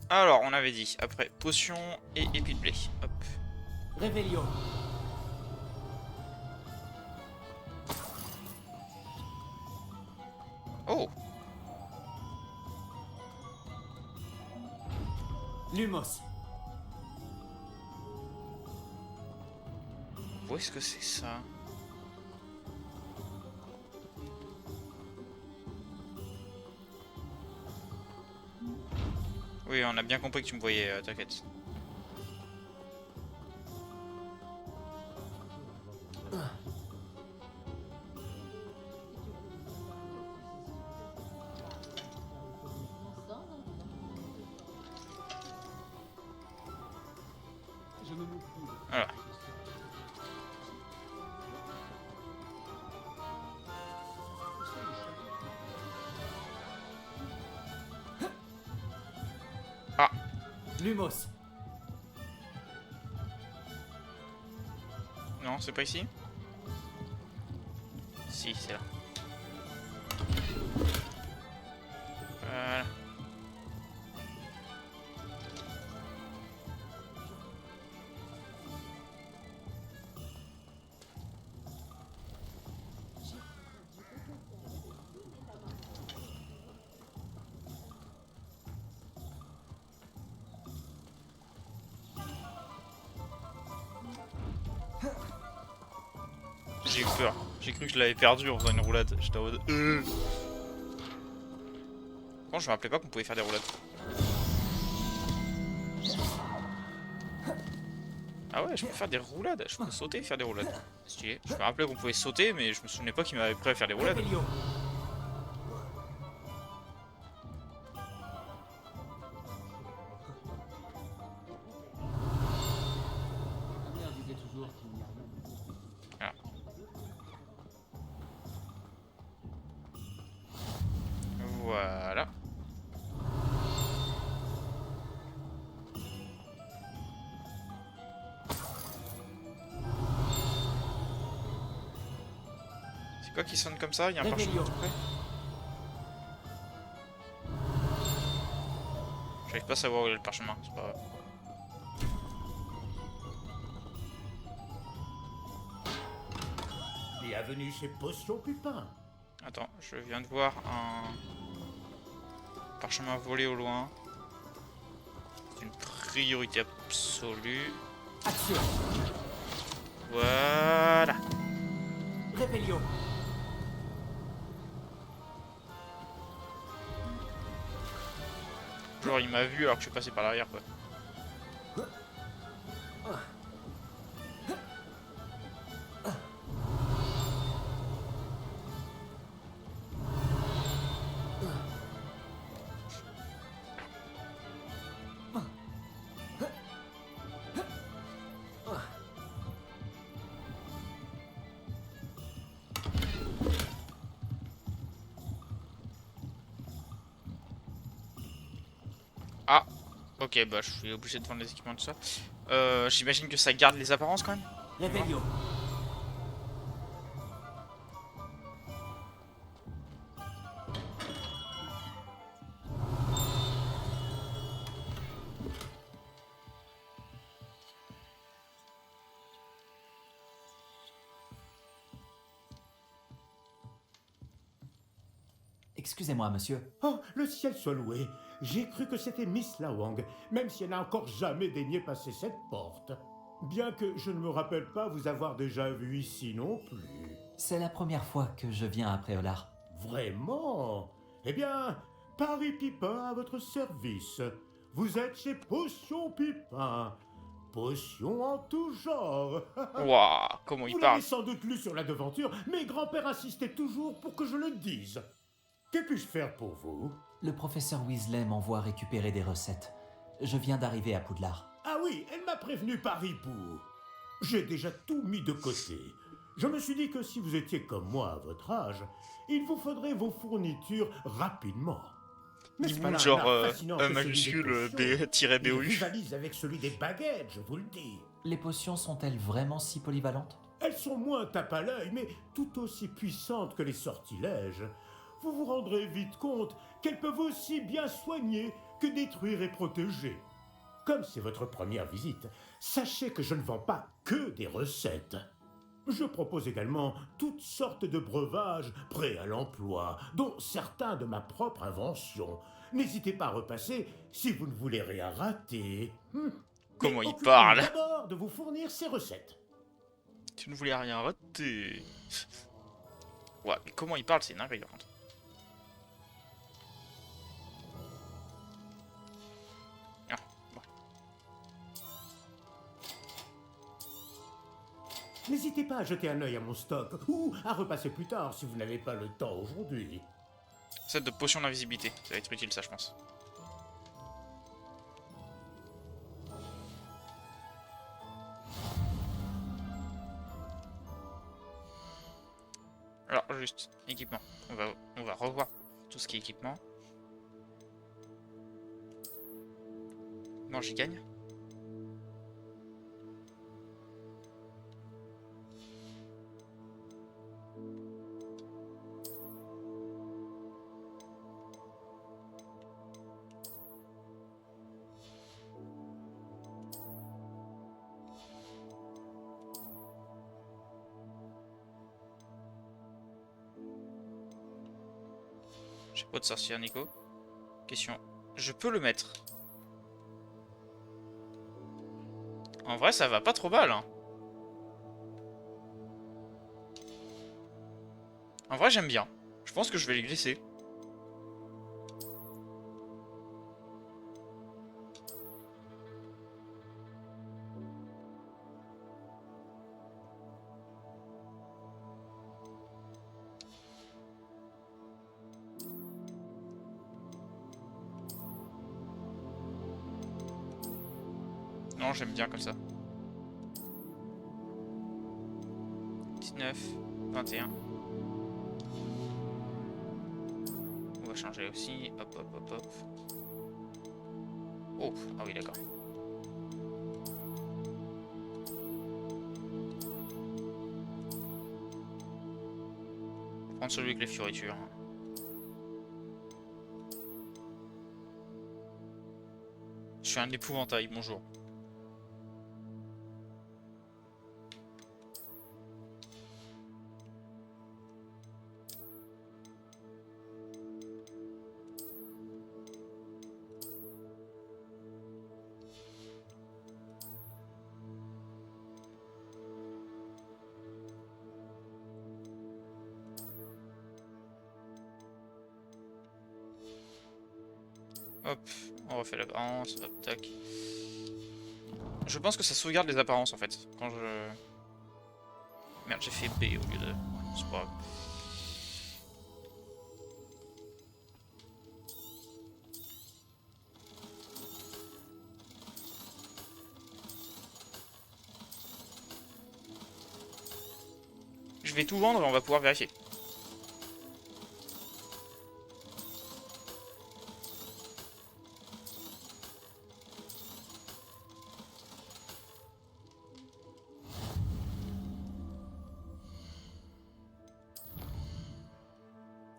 Alors, on avait dit, après, potion et épi de blé. Hop. Réveillon. Oh! Lumos. Où est-ce que c'est ça? Oui, on a bien compris que tu me voyais, t'inquiète. Lumos. Non, c'est pas ici? Si, c'est là. Voilà. J'ai eu peur. J'ai cru que je l'avais perdu en faisant une roulade. J'étais en mode. Bon, je me rappelais pas qu'on pouvait faire des roulades. Ah ouais, je peux faire des roulades. Je peux sauter et faire des roulades. Stylé. Je me rappelais qu'on pouvait sauter, mais je me souvenais pas qu'il m'avait prêt à faire des roulades. Revelio. Voilà. C'est quoi qui sonne comme ça? Il y a un parchemin Revelio. tout près? J'arrive pas à savoir où est le parchemin, c'est pas grave. Bienvenue chez Potion Pupin. Attends, je viens de voir un parchemin volé au loin. C'est une priorité absolue. Action. Voilà. Revelio. Genre il m'a vu alors que je suis passé par l'arrière quoi. Ah, ok, bah je suis obligé de vendre les équipements tout ça. J'imagine que ça garde les apparences quand même. Revelio. Excusez-moi, monsieur. Oh, le ciel soit loué. J'ai cru que c'était Miss Lawang, même si elle n'a encore jamais daigné passer cette porte. Bien que je ne me rappelle pas vous avoir déjà vu ici non plus. C'est la première fois que je viens à Préolard. Vraiment? Eh bien, Paris Pipin à votre service. Vous êtes chez Potion Pipin. Potion en tout genre. Waouh, comment il Vous parle. l'avez sans doute lu sur la devanture, mais grand-père insistait toujours pour que je le dise. Que puis-je faire pour vous? Le professeur Weasley m'envoie récupérer des recettes. Je viens d'arriver à Poudlard. Ah oui, elle m'a prévenu par hibou. J'ai déjà tout mis de côté. Je me suis dit que si vous étiez comme moi à votre âge, il vous faudrait vos fournitures rapidement. N'est-ce pas Hibou, là un genre, art fascinant que celui des majuscule potions? Il B-BOU. rivalise avec celui des baguettes, je vous le dis. Les potions sont-elles vraiment si polyvalentes? Elles sont moins tape à l'œil, mais tout aussi puissantes que les sortilèges. Vous vous rendrez vite compte qu'elles peuvent aussi bien soigner que détruire et protéger. Comme c'est votre première visite, sachez que je ne vends pas que des recettes. Je propose également toutes sortes de breuvages prêts à l'emploi, dont certains de ma propre invention. N'hésitez pas à repasser si vous ne voulez rien rater. Comment Mais il occupez-vous parle. d'abord de vous fournir ces recettes. Tu ne voulais rien rater. Ouais, mais comment il parle, c'est dingue par contre. Ah, bon. N'hésitez pas à jeter un œil à mon stock, ou à repasser plus tard si vous n'avez pas le temps aujourd'hui. Set de potion d'invisibilité, ça va être utile ça je pense. Alors juste, équipement. On va revoir tout ce qui est équipement. Bon, j'y gagne. J'ai pas de sorcière, Nico. Question. Je peux le mettre. En vrai, ça va pas trop mal, hein. En vrai, j'aime bien. Je pense que je vais les glisser. Non, j'aime bien comme ça. 19, 21. On va changer aussi. Hop, hop, hop, hop. Oh, ah oui, d'accord. On va prendre celui avec les fioritures. Je suis un épouvantail, bonjour. Hop, on refait l'apparence, hop, tac. Je pense que ça sauvegarde les apparences en fait. Quand je... Merde, j'ai fait B au lieu de... Ouais, c'est pas grave. Je vais tout vendre et on va pouvoir vérifier.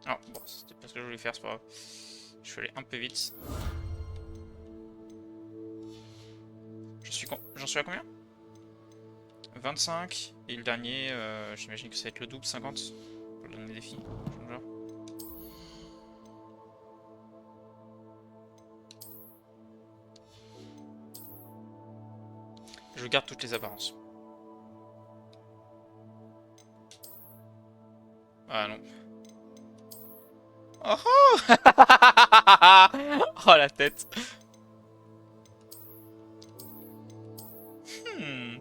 Ah, bon, c'était pas ce que je voulais faire, c'est pas grave. Je suis allé un peu vite. J'en suis à combien? 25. Et le dernier, j'imagine que ça va être le double, 50. Pour le dernier défi. Genre. Je garde toutes les apparences. Ah non. Oh oh. Oh la tête.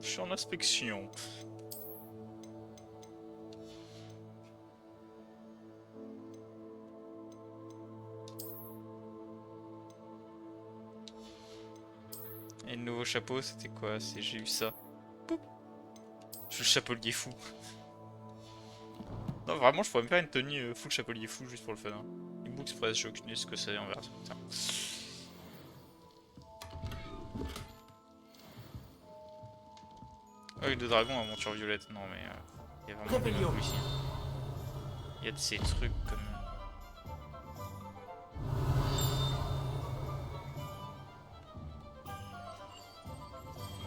Je suis en inspection. Et le nouveau chapeau, c'était quoi? J'ai eu ça. Poup. Je suis le chapelier fou. Non, vraiment, je pourrais me faire une tenue full chapelier fou juste pour le fun. Hein. Book Express, j'ai aucune idée de ce que c'est, on verra ça. Putain. Œil de dragon à monture violette. Non, mais il y a vraiment des trucs ici. Il y a de ces trucs comme.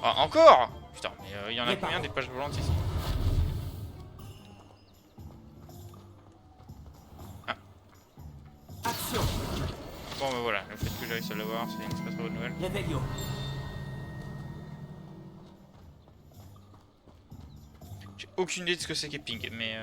Ah, encore! Putain, mais il y en a combien des pages volantes ici? Ah. Action. Bon, bah voilà, le fait que j'arrive à l'avoir, c'est une très très bonne nouvelle. Revelio. J'ai aucune idée de ce que c'est qu'Eping, mais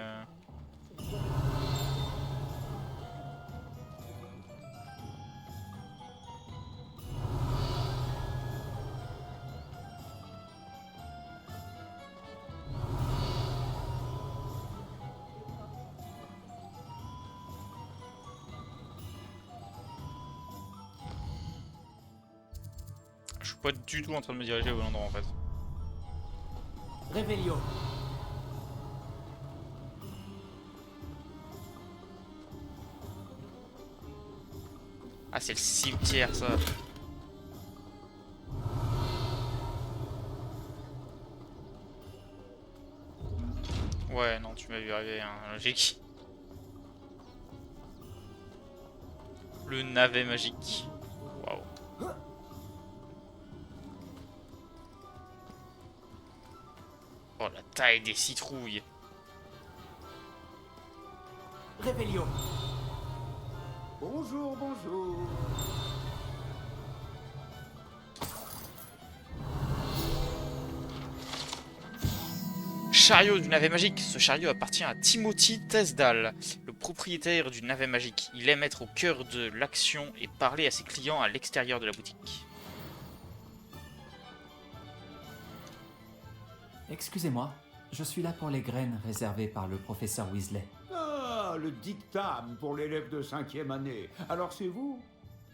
je suis pas du tout en train de me diriger au bon endroit en fait. Revelio. Ah, c'est le cimetière ça. quand tu m'as vu arriver, hein, logique. Le navet magique. Waouh. Oh la taille des citrouilles. Réveillon. Bonjour, bonjour. Chariot du navet magique. Ce chariot appartient à Timothy Tesdal, le propriétaire du navet magique. Il aime être au cœur de l'action et parler à ses clients à l'extérieur de la boutique. Excusez-moi, je suis là pour les graines réservées par le professeur Weasley. Ah, le dictame pour l'élève de 5e année. Alors c'est vous?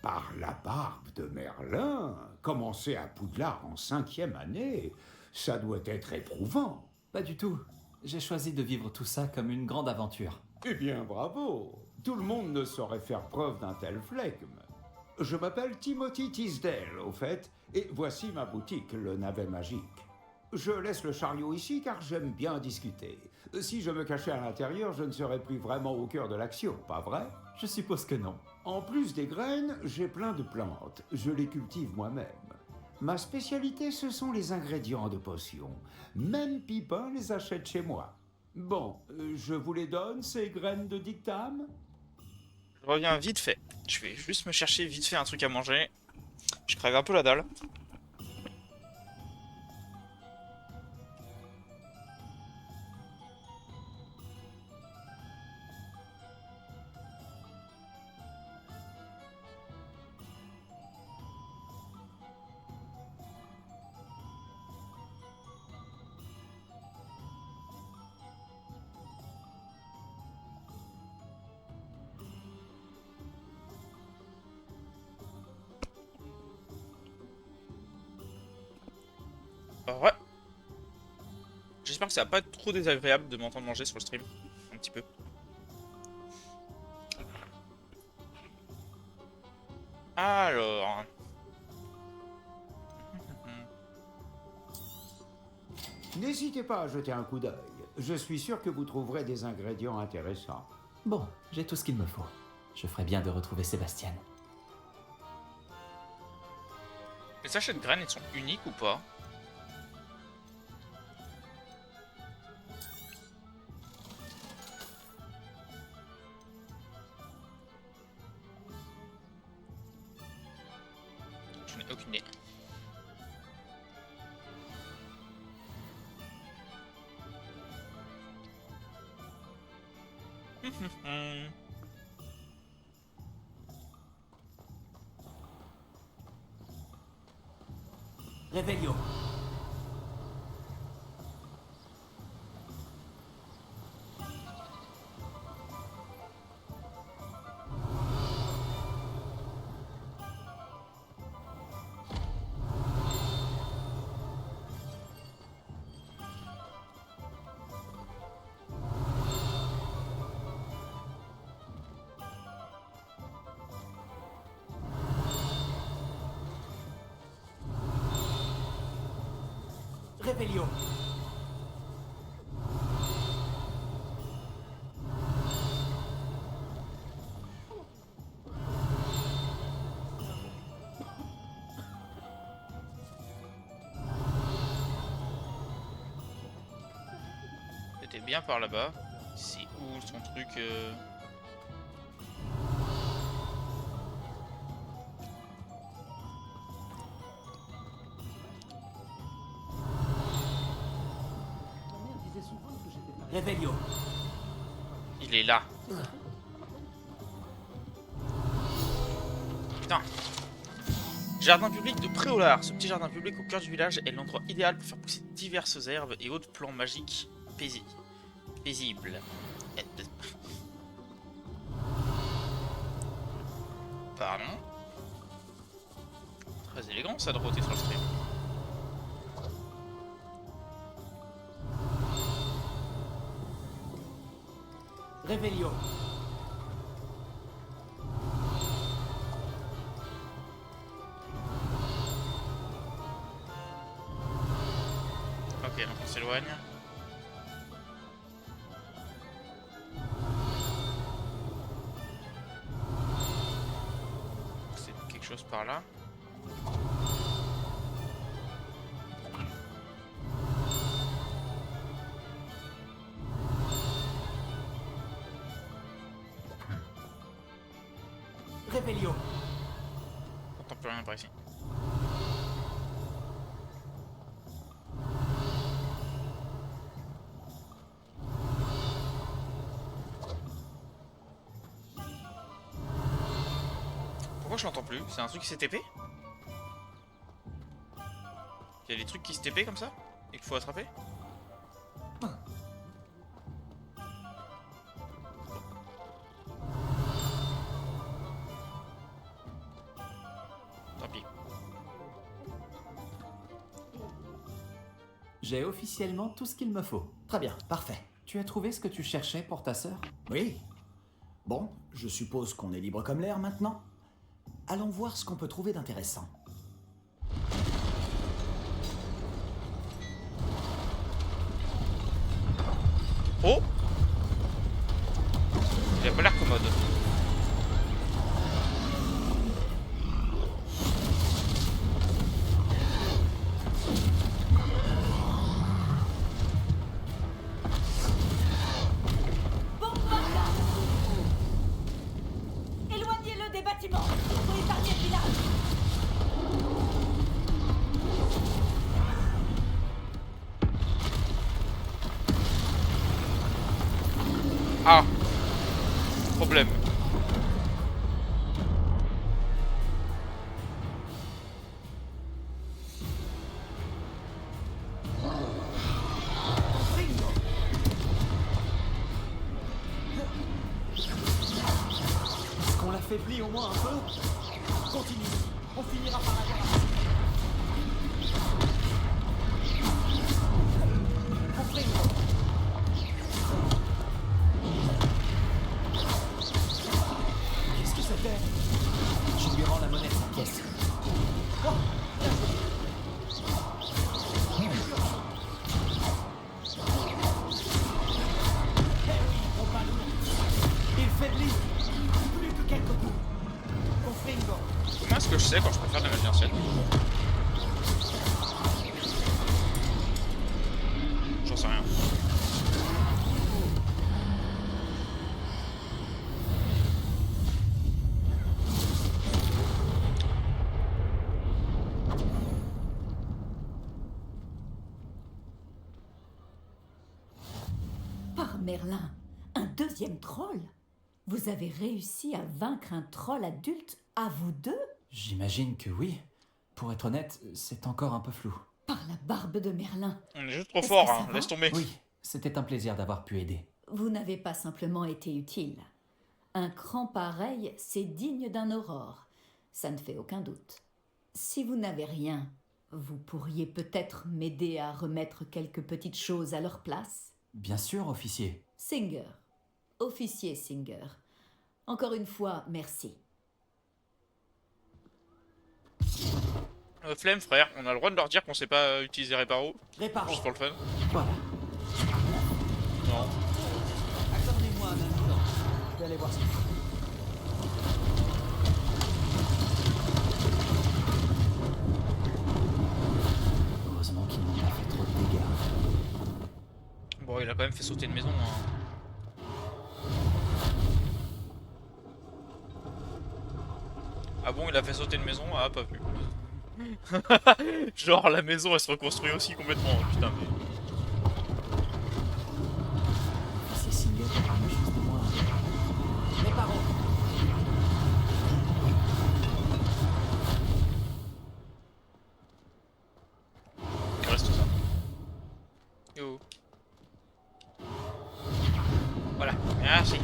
Par la barbe de Merlin, commencer à Poudlard en 5e année, ça doit être éprouvant. Pas du tout. J'ai choisi de vivre tout ça comme une grande aventure. Eh bien, bravo. Tout le monde ne saurait faire preuve d'un tel flegme. Je m'appelle Timothy Tisdale, au fait, et voici ma boutique, le navet magique. Je laisse le chariot ici car j'aime bien discuter. Si je me cachais à l'intérieur, je ne serais plus vraiment au cœur de l'action, pas vrai? Je suppose que non. En plus des graines, j'ai plein de plantes. Je les cultive moi-même. Ma spécialité, ce sont les ingrédients de potions. Même Pipin les achète chez moi. Bon, je vous les donne, ces graines de dictame? Je reviens vite fait. Je vais juste me chercher vite fait un truc à manger. Je crève un peu la dalle. Ouais. J'espère que ça va pas être trop désagréable de m'entendre manger sur le stream. Un petit peu. Alors. N'hésitez pas à jeter un coup d'œil. Je suis sûr que vous trouverez des ingrédients intéressants. Bon, j'ai tout ce qu'il me faut. Je ferais bien de retrouver Sébastien. Les sachets de graines, ils sont uniques ou pas? Je n'ai aucune idée. Réveillon. Réveillon. C'était bien par là-bas. C'est où son truc Réveillon. Il est là. Putain. Jardin public de Préolard. Ce petit jardin public au cœur du village est l'endroit idéal pour faire pousser diverses herbes et autres plants magiques paisibles. Pardon. Très élégant ça de roter sur le stream. Réveillon. Ok, donc on s'éloigne. par là. Revelio. On n'entend plus rien par ici. Pourquoi je l'entends plus? C'est un truc qui s'est TP? Il y a des trucs qui se TP comme ça? Et qu'il faut attraper? Tant pis. J'ai officiellement tout ce qu'il me faut. Très bien, parfait. Tu as trouvé ce que tu cherchais pour ta sœur? Oui. Bon, je suppose qu'on est libre comme l'air maintenant. Allons voir ce qu'on peut trouver d'intéressant. Oh! Il a pas l'air commode. Éloignez-le des bâtiments pour épargner le village. Ah! Problème. Est-ce qu'on l'affaiblit au moins un peu? Continue. On finira par avoir un... Qu'est-ce que c'était? Je lui rends la monnaie de sa pièce. Oh, bien joué. Eh oui, compagnon. Il faiblit. Plus que quelques coups. Confringo. Comment est-ce que je sais quand je peux faire de la magie ancienne? J'en sais rien. Par Merlin, un deuxième troll? Vous avez réussi à vaincre un troll adulte à vous deux? J'imagine que oui. Pour être honnête, c'est encore un peu flou. Par la barbe de Merlin. On est juste trop Est-ce fort, que ça hein. va? Laisse tomber. Oui, c'était un plaisir d'avoir pu aider. Vous n'avez pas simplement été utile. Un cran pareil, c'est digne d'un aurore. Ça ne fait aucun doute. Si vous n'avez rien, vous pourriez peut-être m'aider à remettre quelques petites choses à leur place? Bien sûr, officier. Singer. Officier Singer. Encore une fois, merci. Flemme, frère, on a le droit de leur dire qu'on sait pas utiliser Réparo, Réparons. juste pour le fun. Voilà. Non. Accordez-moi un instant. Je vais aller voir ce qu'il faut. Heureusement qu'il n'en a fait trop de dégâts. Bon, il a quand même fait sauter une maison, hein. Ah bon, il a fait sauter une maison? Ah, pas vu. Genre, la maison, elle se reconstruit aussi complètement. Putain, mais... C'est Singer qui a ramené juste de moi. Réparons. Il reste tout ça. Yo. Voilà, merci.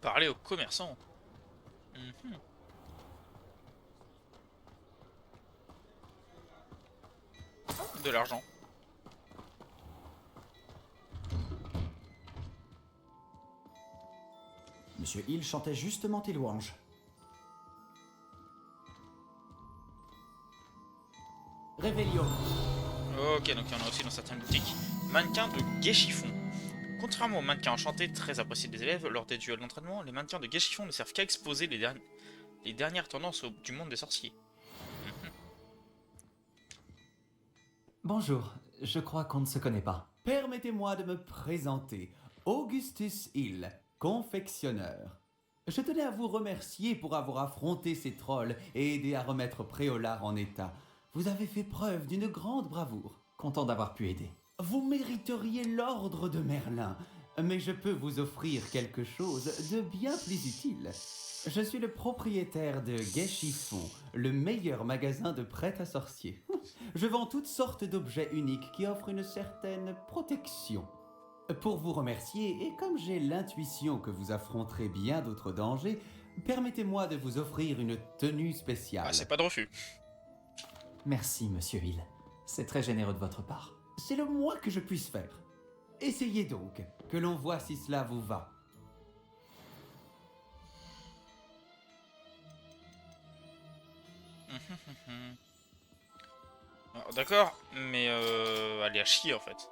Parler aux commerçants. Mhm. De l'argent. Monsieur Hill chantait justement tes louanges. Revelio. Ok, donc il y en a aussi dans certaines boutiques. Mannequin de Guéchiffon. Contrairement aux mannequins enchantés très appréciés des élèves, lors des duels d'entraînement, les mannequins de Geshiffon ne servent qu'à exposer les dernières tendances du monde des sorciers. Bonjour, je crois qu'on ne se connaît pas. Permettez-moi de me présenter. Augustus Hill, confectionneur. Je tenais à vous remercier pour avoir affronté ces trolls et aidé à remettre Préolard en état. Vous avez fait preuve d'une grande bravoure. Content d'avoir pu aider. Vous mériteriez l'ordre de Merlin, mais je peux vous offrir quelque chose de bien plus utile. Je suis le propriétaire de Geshiffon, le meilleur magasin de prêt à sorciers. Je vends toutes sortes d'objets uniques qui offrent une certaine protection. Pour vous remercier, et comme j'ai l'intuition que vous affronterez bien d'autres dangers, permettez-moi de vous offrir une tenue spéciale. Ah, c'est pas de refus. Merci, monsieur Hill. C'est très généreux de votre part. C'est le moins que je puisse faire. Essayez donc, que l'on voit si cela vous va. Alors, d'accord, mais allez à chier en fait.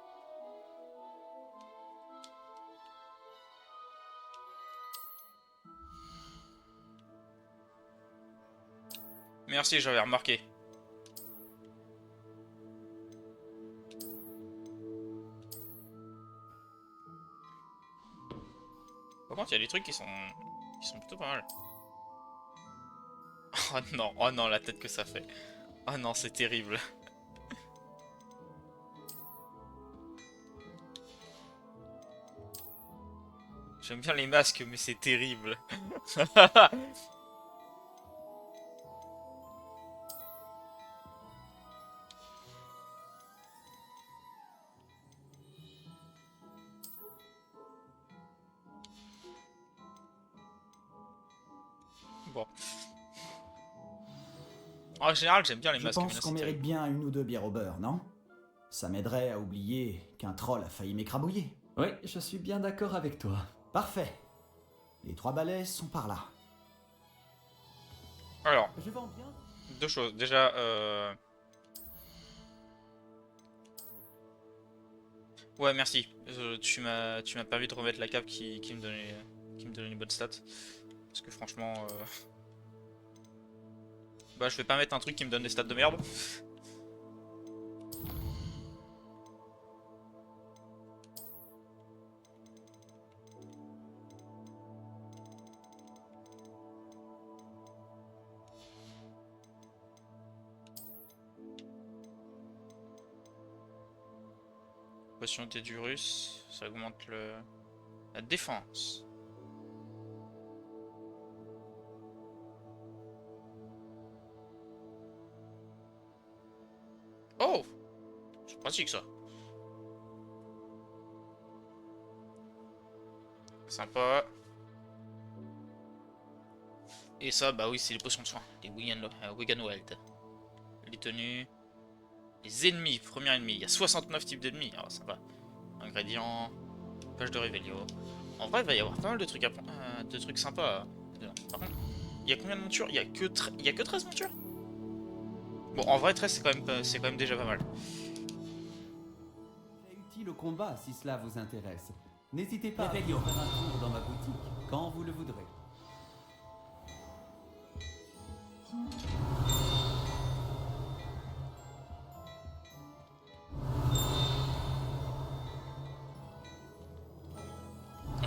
Merci, j'avais remarqué. Par contre, il y a des trucs qui sont plutôt pas mal. Oh non, la tête que ça fait. Oh non, c'est terrible. J'aime bien les masques, mais c'est terrible. Bon. En général, j'aime bien les Je masques. pense qu'on mérite bien une ou deux bières au beurre, non? Ça m'aiderait à oublier qu'un troll a failli m'écrabouiller. Oui, je suis bien d'accord avec toi. Parfait. Les 3 balais sont par là. Alors, Je vends bien. deux choses. Déjà, ouais, merci. Tu m'as permis de remettre la cape qui me donnait une bonne stat. Parce que franchement, bah je vais pas mettre un truc qui me donne des stats de merde. Potion d'Edurus, ça augmente la défense. Oh! C'est pratique ça. Sympa. Et ça, bah oui, c'est les potions de soin. Les Wiggenweld. Les tenues. Les ennemis, premier ennemi. Il y a 69 types d'ennemis. Ah, ça va. Ingrédients. Page de Révélio. En vrai, il va y avoir pas mal de trucs, de trucs sympas dedans. Par contre, il y a combien de montures? Il y a que 13 montures? Bon, en vrai, 13, c'est quand même déjà pas mal. C'est utile au combat si cela vous intéresse. N'hésitez pas à Réveillon. faire un tour dans ma boutique quand vous le voudrez.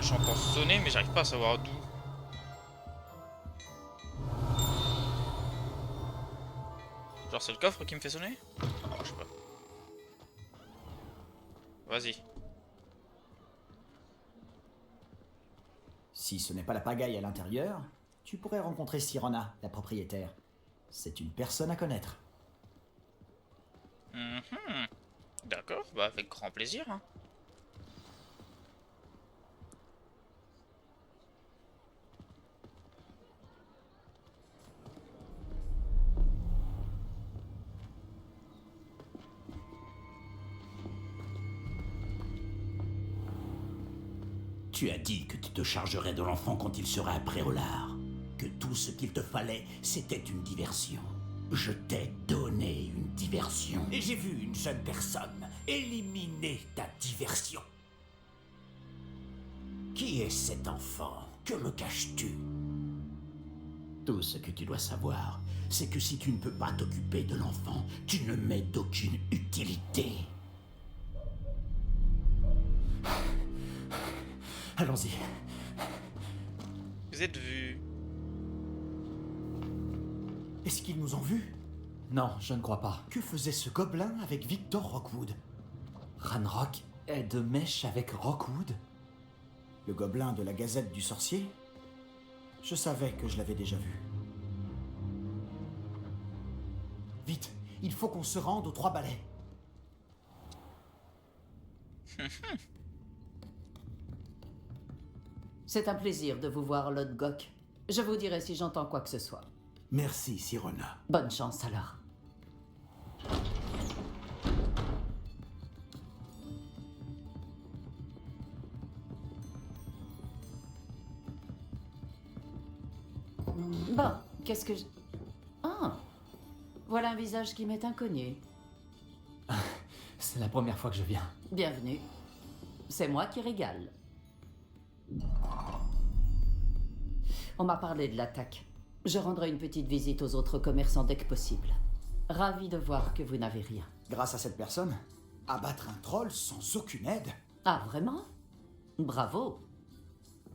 J'entends sonner, mais j'arrive pas à savoir d'où. Genre, c'est le coffre qui me fait sonner? Ah, je sais pas. Vas-y. Si ce n'est pas la pagaille à l'intérieur, tu pourrais rencontrer Sirona, la propriétaire. C'est une personne à connaître. Mhm. D'accord, bah avec grand plaisir. Hein. Tu as dit que tu te chargerais de l'enfant quand il sera à Préolard. Que tout ce qu'il te fallait, c'était une diversion. Je t'ai donné une diversion. Et j'ai vu une jeune personne éliminer ta diversion. Qui est cet enfant? Que me caches-tu? Tout ce que tu dois savoir, c'est que si tu ne peux pas t'occuper de l'enfant, tu ne m'es d'aucune utilité. Allons-y. Vous êtes vus. Est-ce qu'ils nous ont vus? Non, je ne crois pas. Que faisait ce gobelin avec Victor Rockwood? Ranrock est de mèche avec Rockwood? Le gobelin de la Gazette du Sorcier? Je savais que je l'avais déjà vu. Vite, il faut qu'on se rende aux 3 balais. C'est un plaisir de vous voir, Lord Gok. Je vous dirai si j'entends quoi que ce soit. Merci, Sirona. Bonne chance alors. Bon, qu'est-ce que je... Ah, voilà un visage qui m'est inconnu. C'est la première fois que je viens. Bienvenue. C'est moi qui régale. On m'a parlé de l'attaque. Je rendrai une petite visite aux autres commerçants dès que possible. Ravi de voir que vous n'avez rien. Grâce à cette personne, abattre un troll sans aucune aide? Ah, vraiment? Bravo.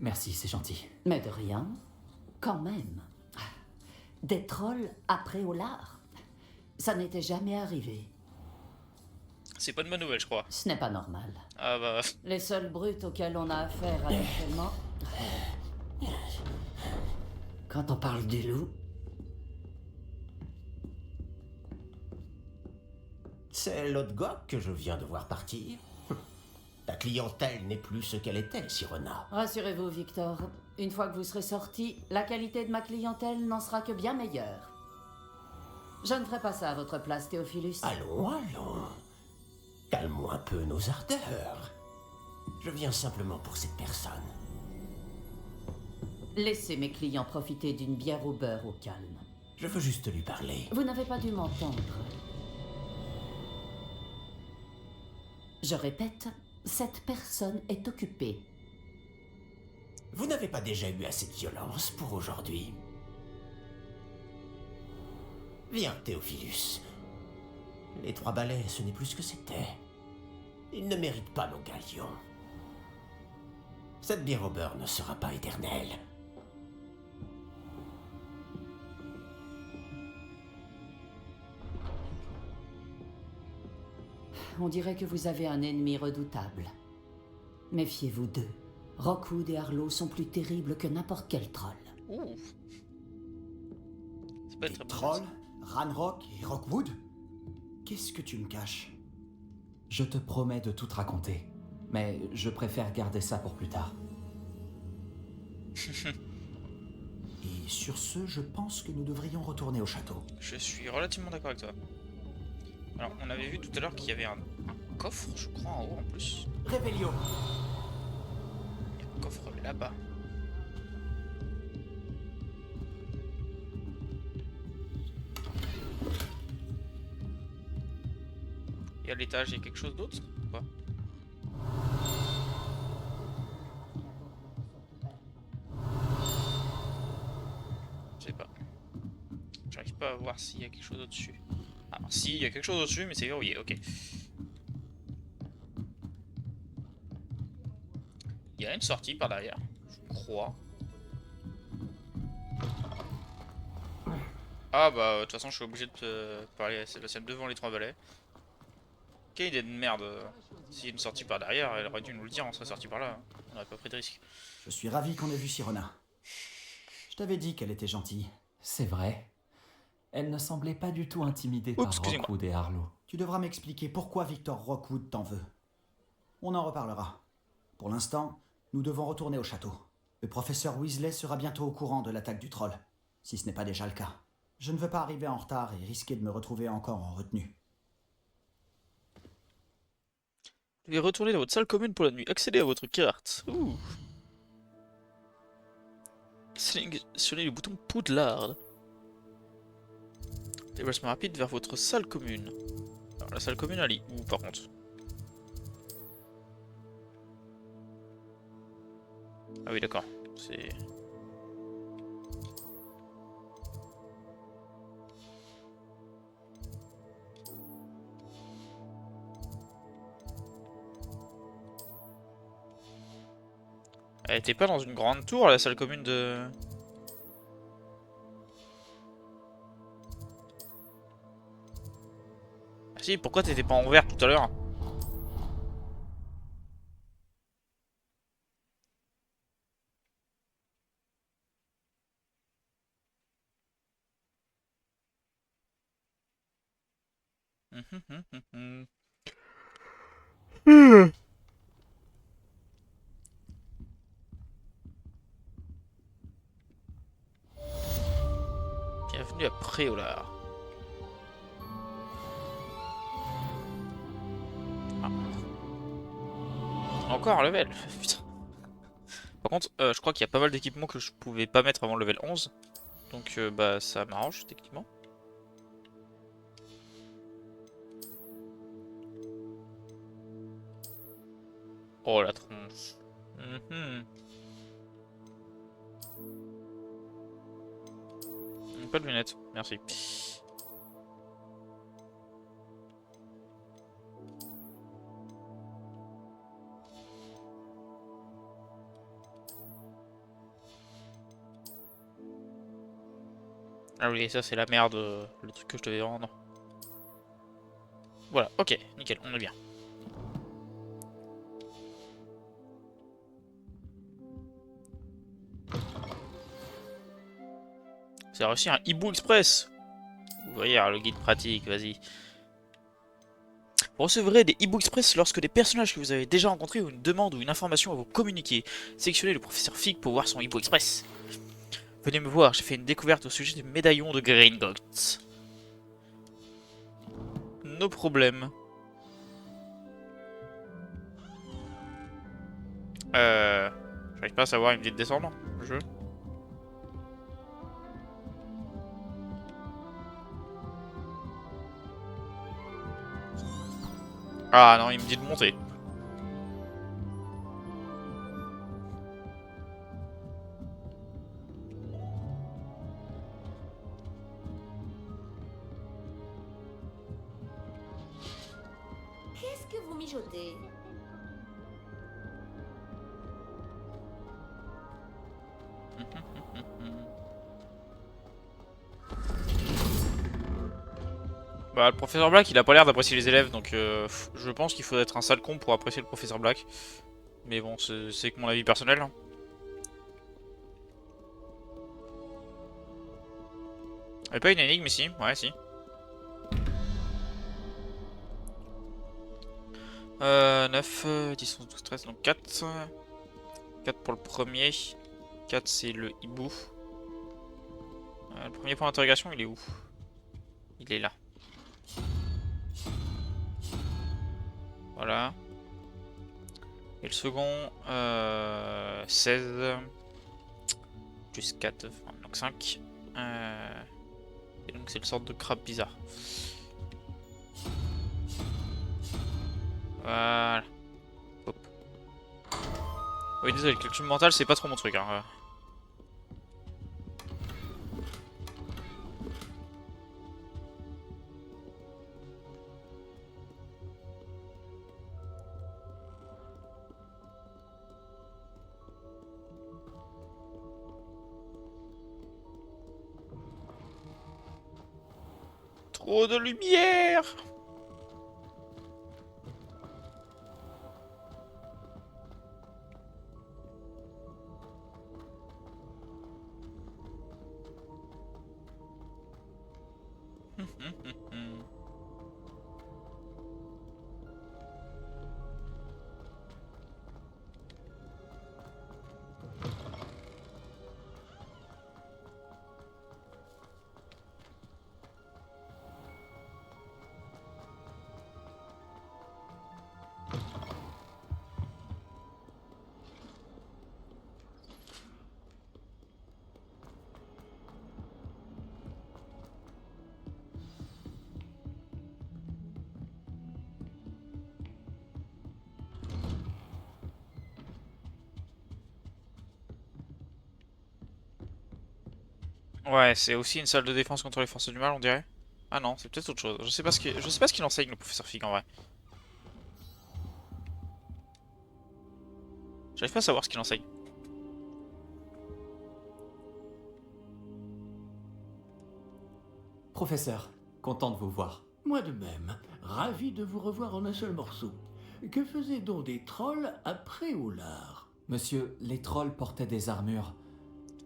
Merci, c'est gentil. Mais de rien. Quand même. Des trolls après Olar. Ça n'était jamais arrivé. C'est pas une bonne nouvelle, je crois. Ce n'est pas normal. Ah bah... Les seuls brutes auxquels on a affaire actuellement... Quand on parle du loup... C'est Lord Gok que je viens de voir partir. Ta clientèle n'est plus ce qu'elle était, Sirona. Rassurez-vous, Victor. Une fois que vous serez sorti, la qualité de ma clientèle n'en sera que bien meilleure. Je ne ferai pas ça à votre place, Théophilus. Allons, allons. Calmons un peu nos ardeurs. Je viens simplement pour cette personne. Laissez mes clients profiter d'une bière au beurre au calme. Je veux juste lui parler. Vous n'avez pas dû m'entendre. Je répète, cette personne est occupée. Vous n'avez pas déjà eu assez de violence pour aujourd'hui? Viens, Théophilus. Les 3 balais, ce n'est plus ce que c'était. Ils ne méritent pas nos galions. Cette bière au beurre ne sera pas éternelle. On dirait que vous avez un ennemi redoutable. Méfiez-vous d'eux. Rockwood et Arlo sont plus terribles que n'importe quel troll. Ouh. C'est pas Des très bon. trolls, Ranrock et Rockwood? Qu'est-ce que tu me caches? Je te promets de tout te raconter. Mais je préfère garder ça pour plus tard. Et sur ce, je pense que nous devrions retourner au château. Je suis relativement d'accord avec toi. Alors, on avait vu tout à l'heure qu'il y avait un coffre, je crois, en haut en plus. Réveillon! Il y a un coffre là-bas. Et à l'étage, il y a quelque chose d'autre ou pas? Je sais pas. J'arrive pas à voir s'il y a quelque chose au-dessus. Ah, si, il y a quelque chose au-dessus, mais c'est verrouillé, ok. Il y a une sortie par derrière, je crois. Ah bah, de toute façon, je suis obligé de parler à Sébastien devant les 3 balais. Quelle idée de merde. S'il y a une sortie par derrière, elle aurait dû nous le dire, on serait sorti par là. On n'aurait pas pris de risque. Je suis ravi qu'on ait vu Sirona. Je t'avais dit qu'elle était gentille. C'est vrai. Elle ne semblait pas du tout intimidée Oups, par excusez-moi. Rockwood et Arlo. Tu devras m'expliquer pourquoi Victor Rockwood t'en veut. On en reparlera. Pour l'instant, nous devons retourner au château. Le professeur Weasley sera bientôt au courant de l'attaque du troll, si ce n'est pas déjà le cas. Je ne veux pas arriver en retard et risquer de me retrouver encore en retenue. Vous devez retourner dans votre salle commune pour la nuit. Accédez à votre carte. Ouh. Sélectionnez le bouton Poudlard. Déplacement rapide vers votre salle commune. Alors, la salle commune, elle est où par contre? Ah oui, d'accord. C'est... Elle était pas dans une grande tour, la salle commune de... Ah si, pourquoi t'étais pas en vert tout à l'heure? Bienvenue à Préolard. Ah. Encore un level. Putain. Par contre, je crois qu'il y a pas mal d'équipements que je pouvais pas mettre avant le level 11. Donc bah ça m'arrange techniquement. Oh la tronche. Pas de lunettes, merci. Ah oui, ça c'est la merde, le truc que je devais rendre. Voilà, ok, nickel, on est bien. C'est réussi un hibou express. Vous voyez le guide pratique, vas-y. Vous recevrez des hiboux express lorsque des personnages que vous avez déjà rencontrés ont une demande ou une information à vous communiquer. Sélectionnez le professeur Fig pour voir son hibou express. Venez me voir, j'ai fait une découverte au sujet du médaillon de Gringotts. Nos problèmes. J'arrive pas à savoir, il me dit de descendre, le jeu. Ah non, il me dit de monter. Qu'est-ce que vous mijotez? Bah le professeur Black il a pas l'air d'apprécier les élèves donc je pense qu'il faut être un sale con pour apprécier le professeur Black. Mais bon c'est que mon avis personnel. Hein. Et pas une énigme ici, ouais si. 9, 10, 11, 12, 13, donc 4. 4 pour le premier. 4 c'est le hibou. Le premier point d'interrogation il est où? Il est là. Voilà. Et le second, 16. Plus 4, donc 5. Et donc c'est le sorte de crabe bizarre. Voilà. Hop. Oui désolé, le calcul mental c'est pas trop mon truc. Hein. Trop de lumière! Ouais, c'est aussi une salle de défense contre les forces du mal, on dirait. Ah non, c'est peut-être autre chose. Je sais pas ce qu'il enseigne le professeur Fig en vrai. J'arrive pas à savoir ce qu'il enseigne. Professeur, content de vous voir. Moi de même, ravi de vous revoir en un seul morceau. Que faisaient donc des trolls après Oulard? Monsieur, les trolls portaient des armures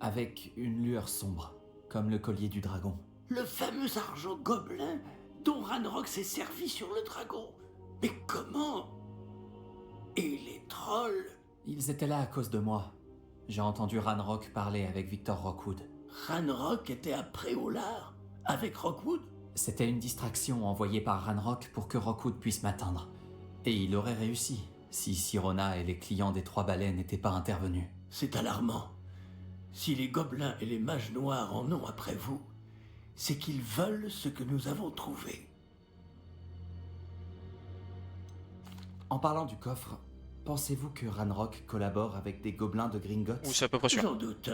avec une lueur sombre, comme le collier du dragon. Le fameux argent gobelin dont Ranrock s'est servi sur le dragon. Mais comment? Et les trolls? Ils étaient là à cause de moi. J'ai entendu Ranrock parler avec Victor Rockwood. Ranrock était après Oulard? Avec Rockwood? C'était une distraction envoyée par Ranrock pour que Rockwood puisse m'atteindre. Et il aurait réussi, si Sirona et les clients des Trois Balais n'étaient pas intervenus. C'est alarmant. Si les gobelins et les mages noirs en ont après vous, c'est qu'ils veulent ce que nous avons trouvé. En parlant du coffre, pensez-vous que Ranrock collabore avec des gobelins de Gringotts? Ou c'est à peu près sûr. J'en doute.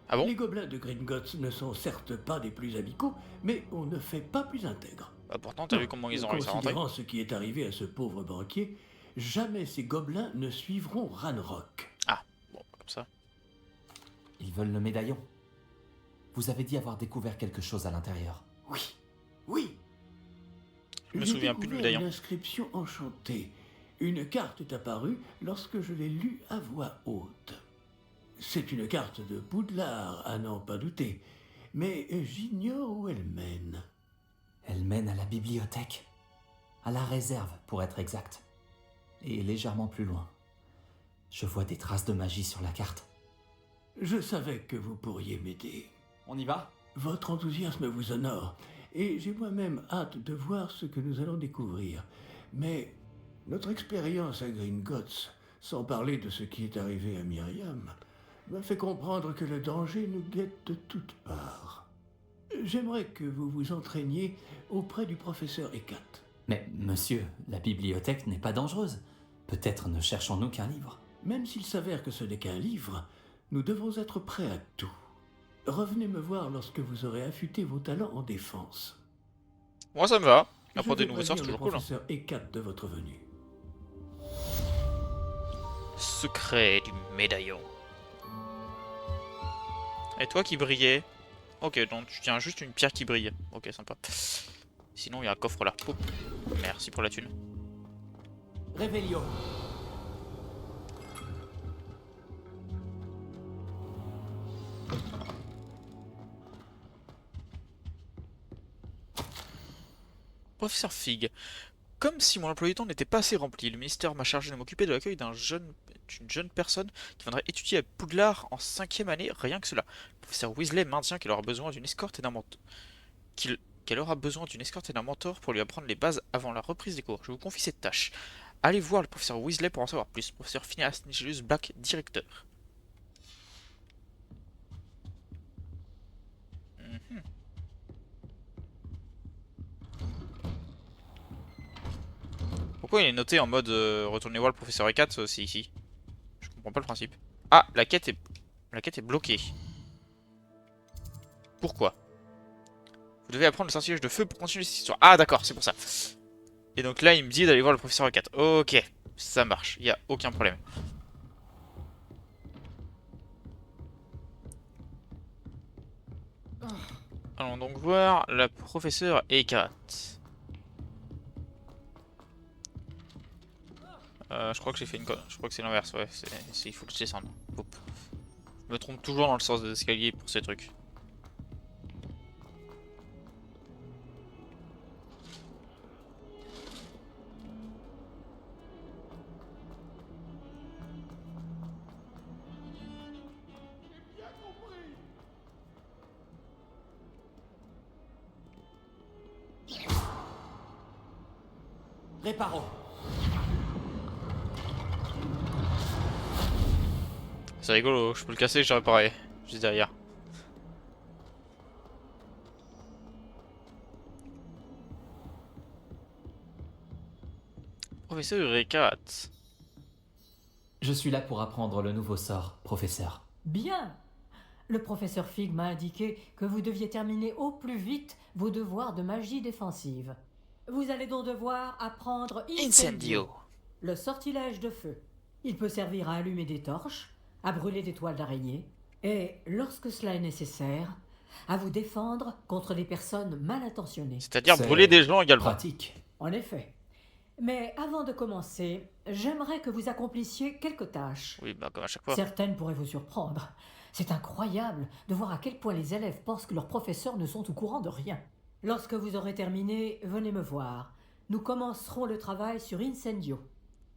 Ah bon? Les gobelins de Gringotts ne sont certes pas des plus amicaux, mais on ne fait pas plus intègre. Bah pourtant, t'as vu comment ils ont réussi à rentrer? Considérant ce qui est arrivé à ce pauvre banquier, jamais ces gobelins ne suivront Ranrock. Ah, bon, comme ça. Ils veulent le médaillon. Vous avez dit avoir découvert quelque chose à l'intérieur. Oui, oui. Je me J'ai souviens plus du découvert médaillon. Une inscription enchantée. Une carte est apparue lorsque je l'ai lue à voix haute. C'est une carte de Poudlard, à n'en pas douter. Mais j'ignore où elle mène. Elle mène à la bibliothèque. À la réserve, pour être exact. Et légèrement plus loin. Je vois des traces de magie sur la carte. Je savais que vous pourriez m'aider. On y va? Votre enthousiasme vous honore, et j'ai moi-même hâte de voir ce que nous allons découvrir. Mais notre expérience à Gringotts, sans parler de ce qui est arrivé à Myriam, m'a fait comprendre que le danger nous guette de toutes parts. J'aimerais que vous vous entraîniez auprès du professeur Ekat. Mais, monsieur, la bibliothèque n'est pas dangereuse. Peut-être ne cherchons-nous qu'un livre. Même s'il s'avère que ce n'est qu'un livre, nous devons être prêts à tout. Revenez me voir lorsque vous aurez affûté vos talents en défense. Moi ça me va. Je Apprendre des vais nouveaux sorts, c'est prévenir toujours le cool. Hein. professeur Ekat de votre venue. Secret du médaillon. Et toi qui brillais? Ok, donc tu tiens juste une pierre qui brille. Ok, sympa. Sinon, il y a un coffre là. Poup. Merci pour la thune. Réveillon. Professeur Fig. Comme si mon emploi du temps n'était pas assez rempli, le ministère m'a chargé de m'occuper de l'accueil d'une jeune personne qui viendrait étudier à Poudlard en 5e année, rien que cela. Le professeur Weasley maintient qu'elle aura besoin d'une escorte et d'un mentor. Qu'elle aura besoin d'une escorte et d'un mentor pour lui apprendre les bases avant la reprise des cours. Je vous confie cette tâche. Allez voir le professeur Weasley pour en savoir plus. Professeur Phineas Nigellus Black, directeur. Mhm. Pourquoi il est noté en mode retournez voir le professeur Ekat, c'est ici? Je comprends pas le principe. Ah, la quête est bloquée. Pourquoi? Vous devez apprendre le sortilège de feu pour continuer cette histoire. Ah d'accord, c'est pour ça. Et donc là, il me dit d'aller voir le professeur Ekat. Ok, ça marche, il n'y a aucun problème. Allons donc voir la professeure Ekat. Je crois que j'ai fait une conne. Je crois que c'est l'inverse, ouais. Il faut que je descende. Hop. Je me trompe toujours dans le sens des escaliers pour ces trucs. Réparons. C'est rigolo, je peux le casser, je réparerai. Juste derrière. Professeur Ekat. Je suis là pour apprendre le nouveau sort, professeur. Bien. Le professeur Fig m'a indiqué que vous deviez terminer au plus vite vos devoirs de magie défensive. Vous allez donc devoir apprendre Incendio. le sortilège de feu. Il peut servir à allumer des torches, à brûler des toiles d'araignée, et, lorsque cela est nécessaire, à vous défendre contre des personnes mal intentionnées. C'est-à-dire brûler des gens également. Pratique. En effet. Mais avant de commencer, j'aimerais que vous accomplissiez quelques tâches. Oui, bah comme à chaque fois. Certaines pourraient vous surprendre. C'est incroyable de voir à quel point les élèves pensent que leurs professeurs ne sont au courant de rien. Lorsque vous aurez terminé, venez me voir. Nous commencerons le travail sur Incendio.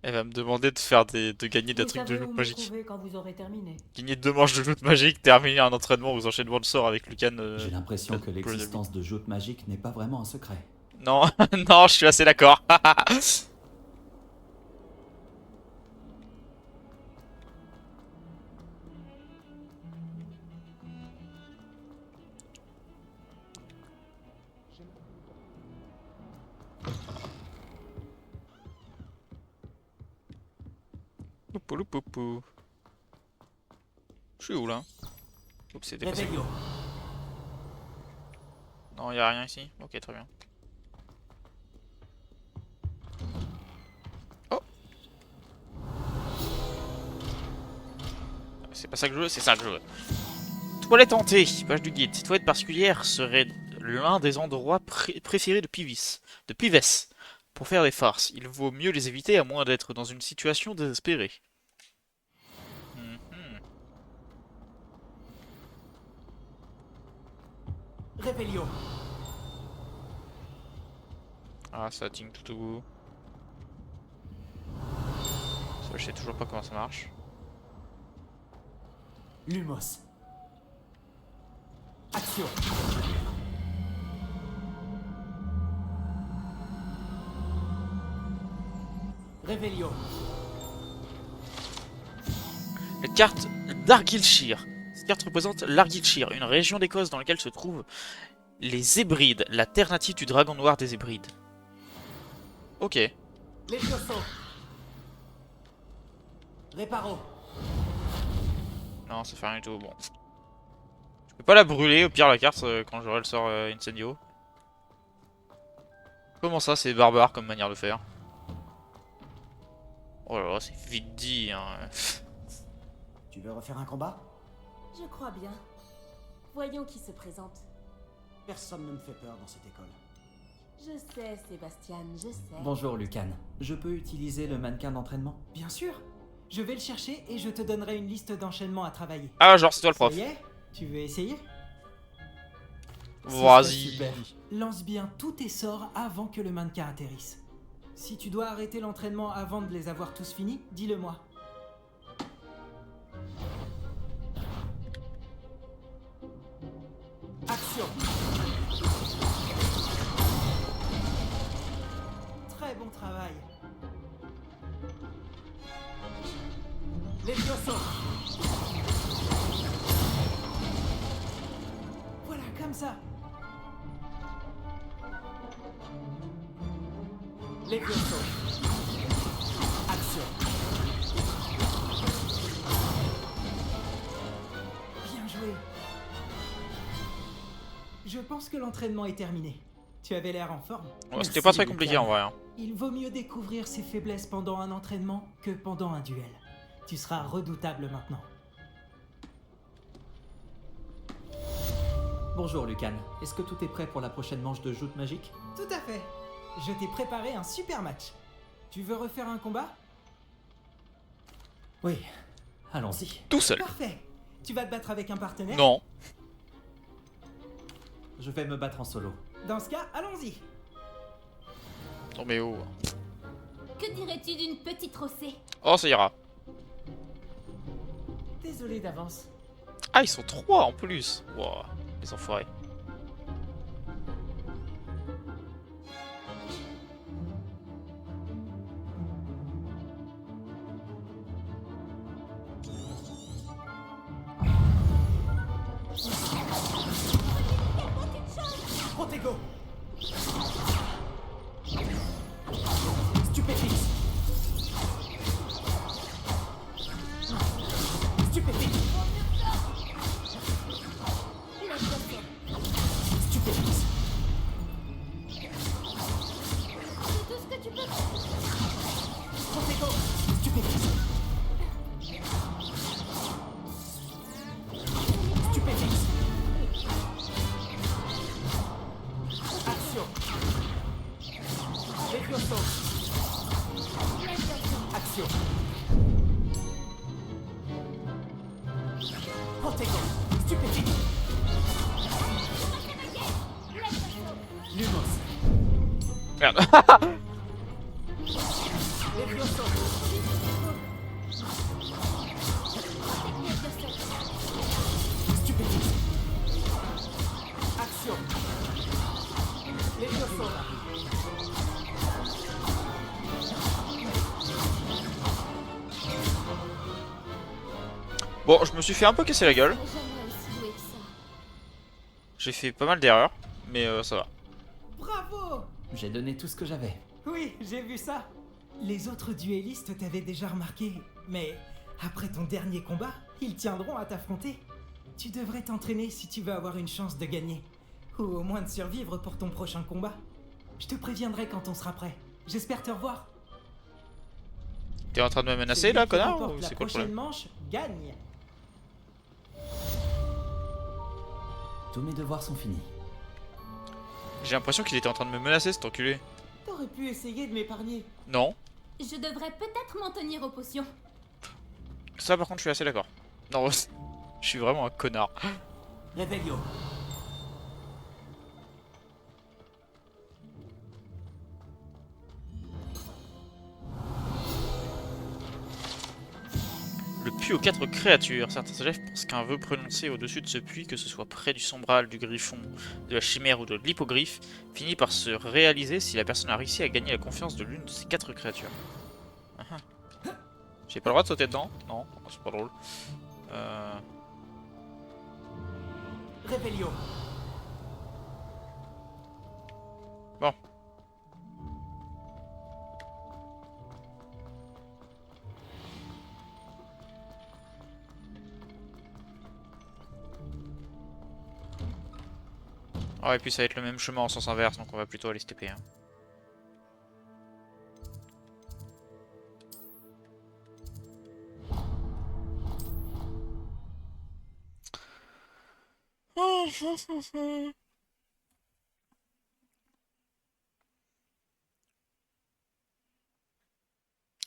Elle va me demander de faire de gagner des Vous trucs de savez où loot me magique. trouver quand vous aurez terminé. Gagner 2 manches de loot magique, terminer un entraînement aux enchaînements de sorts avec Lucan. J'ai l'impression que pour le l'existence de joutes magiques n'est pas vraiment un secret. Non, non, je suis assez d'accord. Poupou, poupou. Je suis où là? Oups, c'est dépassé. Réveillon. Non, y a rien ici? Ok, très bien. Oh! C'est pas ça que je veux, c'est ça que je veux. Toilette hantée, page du guide. Cette toilette particulière serait l'un des endroits préférés de Pivis. Pour faire des farces, il vaut mieux les éviter à moins d'être dans une situation désespérée. Réveillon. Ah, ça ting tout. Ça, je sais toujours pas comment ça marche. Lumos. Action. Réveillon. La carte d'Argyllshire. Cette carte représente l'Argyllshire, une région d'Écosse dans laquelle se trouvent les Hébrides, la terre native du dragon noir des Hébrides. Ok. Les Piosso. Réparo. Non, ça fait rien du tout. Bon. Je peux pas la brûler, au pire la carte quand j'aurai le sort Incendio. Comment ça, c'est barbare comme manière de faire? Oh là là, c'est vite dit, hein. Tu veux refaire un combat? Je crois bien. Voyons qui se présente. Personne ne me fait peur dans cette école. Je sais, Sébastien, je sais. Bonjour Lucan. Je peux utiliser le mannequin d'entraînement? Bien sûr. Je vais le chercher et je te donnerai une liste d'enchaînements à travailler. Ah, genre c'est toi le prof. Ça y est? Tu veux essayer? Vas-y. Super. Lance bien tous tes sorts avant que le mannequin atterrisse. Si tu dois arrêter l'entraînement avant de les avoir tous finis, dis-le moi. Action. Très bon travail. Les Piosso. Voilà, comme ça. Les Piosso. Action. Bien joué. Je pense que l'entraînement est terminé. Tu avais l'air en forme. Ouais, c'était pas très compliqué en vrai. Hein. Il vaut mieux découvrir ses faiblesses pendant un entraînement que pendant un duel. Tu seras redoutable maintenant. Bonjour Lucan. Est-ce que tout est prêt pour la prochaine manche de joute magique? Tout à fait. Je t'ai préparé un super match. Tu veux refaire un combat? Oui. Allons-y. Tout seul. Parfait. Tu vas te battre avec un partenaire? Non. Je vais me battre en solo. Dans ce cas, allons-y. Non mais oh. Que dirais-tu d'une petite rossée? Oh, ça ira. Désolé d'avance. Ah, ils sont 3 en plus. Wow, les enfoirés. Protego. Stupéfix. Stupéfix. Protego. Stupéfique. Lumos. Merde. Levioso. Stupéfique. Action. Levioso. Bon, je me suis fait un peu casser la gueule. Jamais aussi doué que ça. J'ai fait pas mal d'erreurs, mais ça va. Bravo! J'ai donné tout ce que j'avais. Oui, j'ai vu ça. Les autres duellistes t'avaient déjà remarqué, mais après ton dernier combat, ils tiendront à t'affronter. Tu devrais t'entraîner si tu veux avoir une chance de gagner. Ou au moins de survivre pour ton prochain combat. Je te préviendrai quand on sera prêt. J'espère te revoir. T'es en train de me menacer là, connard, ou c'est quoi le prochaine problème? manche gagne. Tous mes devoirs sont finis. J'ai l'impression qu'il était en train de me menacer, cet enculé. T'aurais pu essayer de m'épargner. Non. Je devrais peut-être m'en tenir aux potions. Ça par contre je suis assez d'accord. Non, je suis vraiment un connard. Revelio. Le puits aux 4 créatures. Certains élèves pensent qu'un vœu prononcé au-dessus de ce puits, que ce soit près du sombral, du griffon, de la chimère ou de l'hippogriffe, finit par se réaliser si la personne a réussi à gagner la confiance de l'une de ces 4 créatures. J'ai pas le droit de sauter dedans? Non, c'est pas drôle. Revelio. Bon. Ah et puis ça va être le même chemin en sens inverse, donc on va plutôt aller se TP. Hein.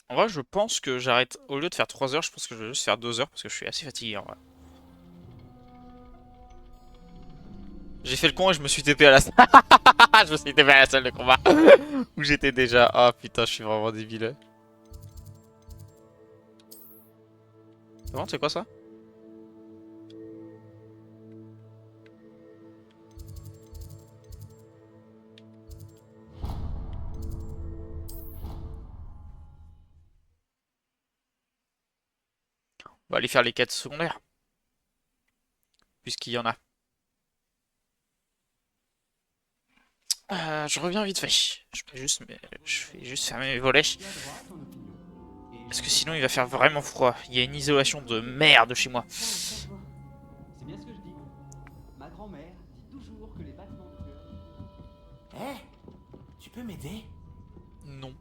En vrai, je pense que j'arrête, au lieu de faire 3 heures, je pense que je vais juste faire 2 heures parce que je suis assez fatigué en vrai. J'ai fait le con et je me suis TP à la salle. Je me suis TP à la salle de combat. Où j'étais déjà. Ah putain, je suis vraiment débile. Bon, c'est quoi ça? On va aller faire les quêtes secondaires. Puisqu'il y en a. Je reviens vite fait. Je vais juste fermer mes volets. Parce que sinon il va faire vraiment froid. Il y a une isolation de merde chez moi. C'est bien ce que je dis. Ma grand-mère dit toujours que les battements de cœur... Tu peux m'aider? Non.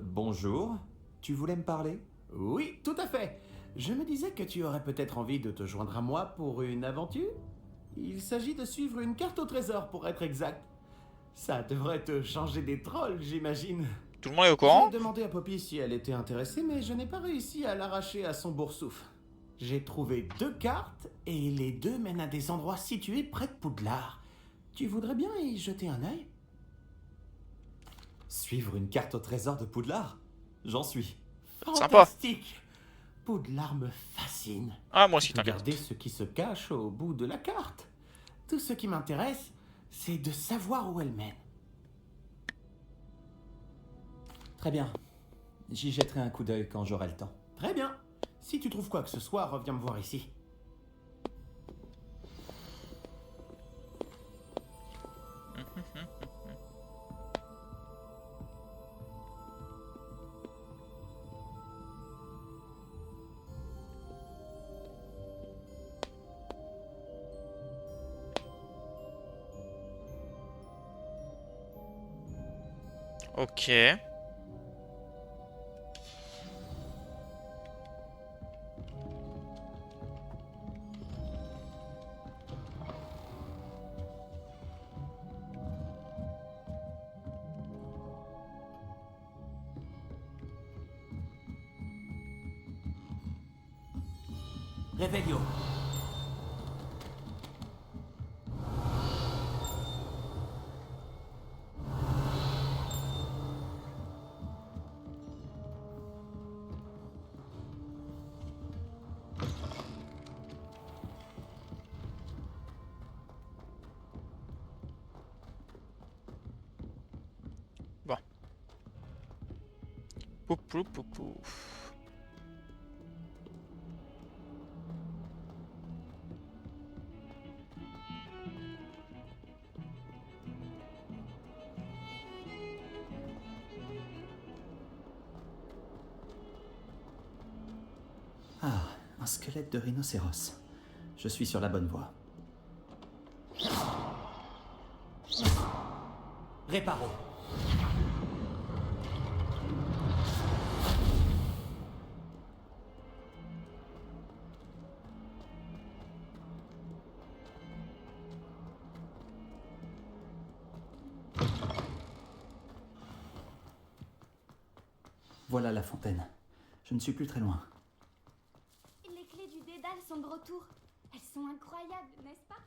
Bonjour. Tu voulais me parler? Oui, tout à fait. Je me disais que tu aurais peut-être envie de te joindre à moi pour une aventure. Il s'agit de suivre une carte au trésor pour être exact. Ça devrait te changer des trolls, j'imagine. Tout le monde est au courant? J'ai demandé à Poppy si elle était intéressée, mais je n'ai pas réussi à l'arracher à son boursouf. J'ai trouvé 2 cartes et les 2 mènent à des endroits situés près de Poudlard. Tu voudrais bien y jeter un œil? Suivre une carte au trésor de Poudlard? J'en suis. Fantastique! Poudlard me fascine. Ah, moi aussi, t'inquiète. Regardez ce qui se cache au bout de la carte. Tout ce qui m'intéresse, c'est de savoir où elle mène. Très bien. J'y jetterai un coup d'œil quand j'aurai le temps. Très bien. Si tu trouves quoi que ce soit, reviens me voir ici. Ok. Revelio. Bon. Pouf, pouf, pouf, pouf. Ah, un squelette de rhinocéros. Je suis sur la bonne voie. Réparo. Voilà la fontaine. Je ne suis plus très loin. Les clés du dédale sont de retour. Elles sont incroyables, n'est-ce pas?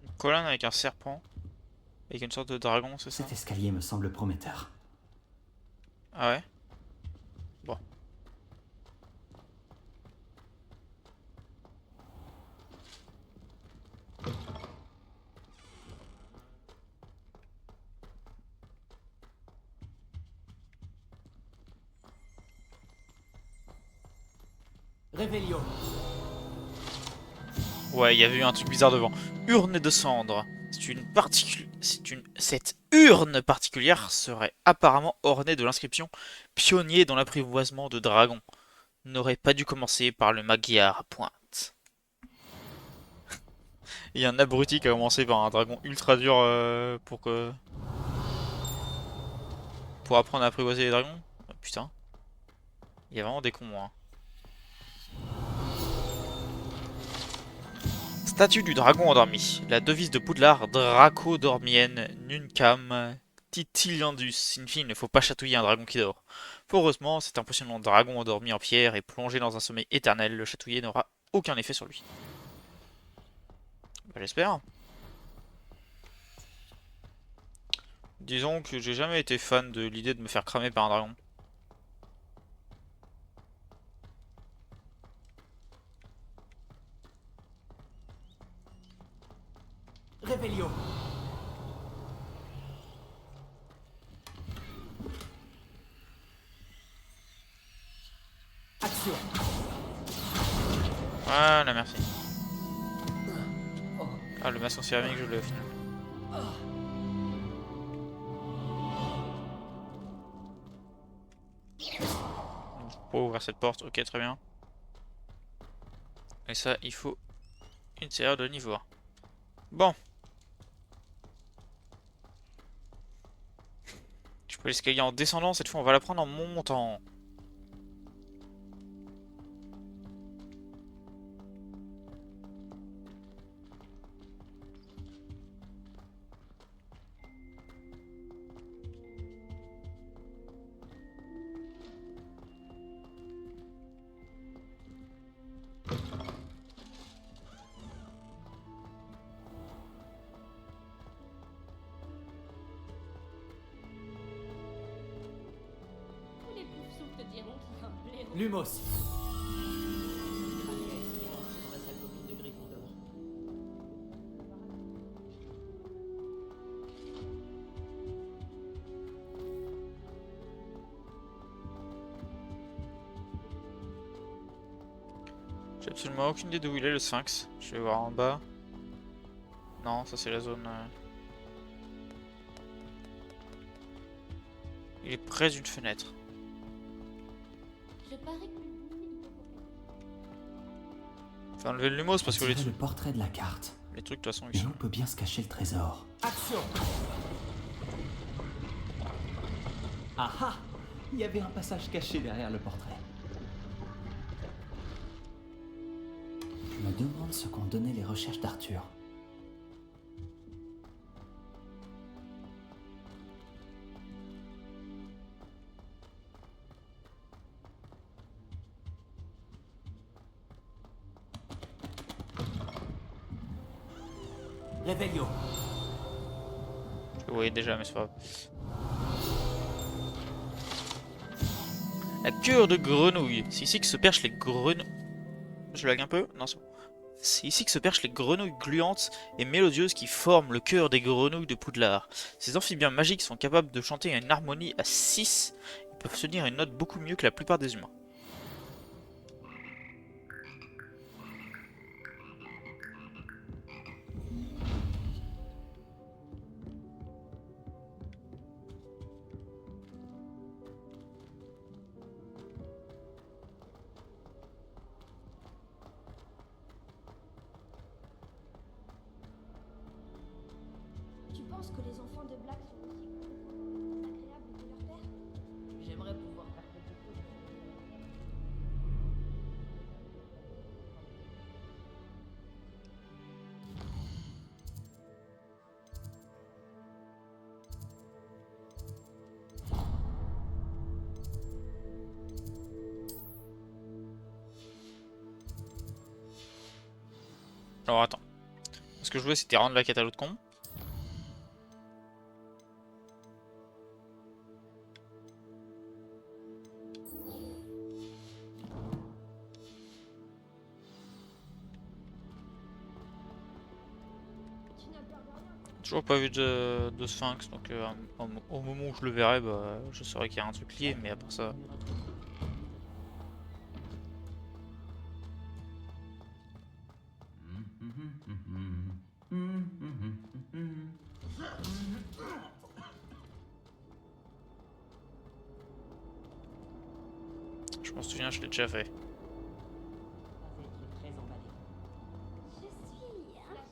Une colonne avec un serpent. Avec une sorte de dragon, c'est ça? Cet escalier me semble prometteur. Ah ouais? Bon. Revelio. Ouais, il y avait eu un truc bizarre devant. Urne de cendres. Cette urne particulière serait apparemment ornée de l'inscription pionnier dans l'apprivoisement de dragons. N'aurait pas dû commencer par le Magyar à pointe. Il y a un abruti qui a commencé par un dragon ultra dur pour apprendre à apprivoiser les dragons. Oh, putain. Il y a vraiment des cons, hein. Statue du dragon endormi. La devise de Poudlard, Draco dormienne, Nuncam, Titiliandus. In fine, il ne faut pas chatouiller un dragon qui dort. Heureusement, cet impressionnant dragon endormi en pierre et plongé dans un sommeil éternel, le chatouiller n'aura aucun effet sur lui. Bah, j'espère. Disons que j'ai jamais été fan de l'idée de me faire cramer par un dragon. Revelio. Action. Voilà, merci. Ah, le masque en céramique, je l'ai au final. Donc, je peux ouvrir cette porte, ok, très bien. Et ça, il faut une serrure de niveau 1. Bon. Je peux l'escalier en descendant, cette fois on va la prendre en montant. Tous les poufs te diront qu'il y a un blaireau. Lumos. J'ai absolument aucune idée d'où il est le sphinx. Je vais voir en bas. Non, ça c'est la zone... Il est près d'une fenêtre. Je parie que Faut enlever le lumos parce que les Le portrait de la carte. trucs de toute façon ils Mais sont... où peut bien se cacher le trésor? Action. Ah ah! Il y avait un passage caché derrière le portrait. Je me demande ce qu'ont donné les recherches d'Arthur. Réveillon. Je le voyais déjà, mais c'est pas grave. La cure de grenouille. C'est ici que se perchent les grenouilles. Je lag un peu? Non, c'est bon. C'est ici que se perchent les grenouilles gluantes et mélodieuses qui forment le cœur des grenouilles de Poudlard. Ces amphibiens magiques sont capables de chanter une harmonie à 6 et peuvent se tenir une note beaucoup mieux que la plupart des humains. Tu penses que les enfants de Black sont aussi agréables que leur père? J'aimerais pouvoir faire quelque chose. Alors attends. Ce que je voulais c'était rendre la quête à l'autre con. Toujours pas vu de sphinx, donc au moment où je le verrai, bah, je saurai qu'il y a un truc lié, mais à part ça... Je m'en souviens, je l'ai déjà fait. Je suis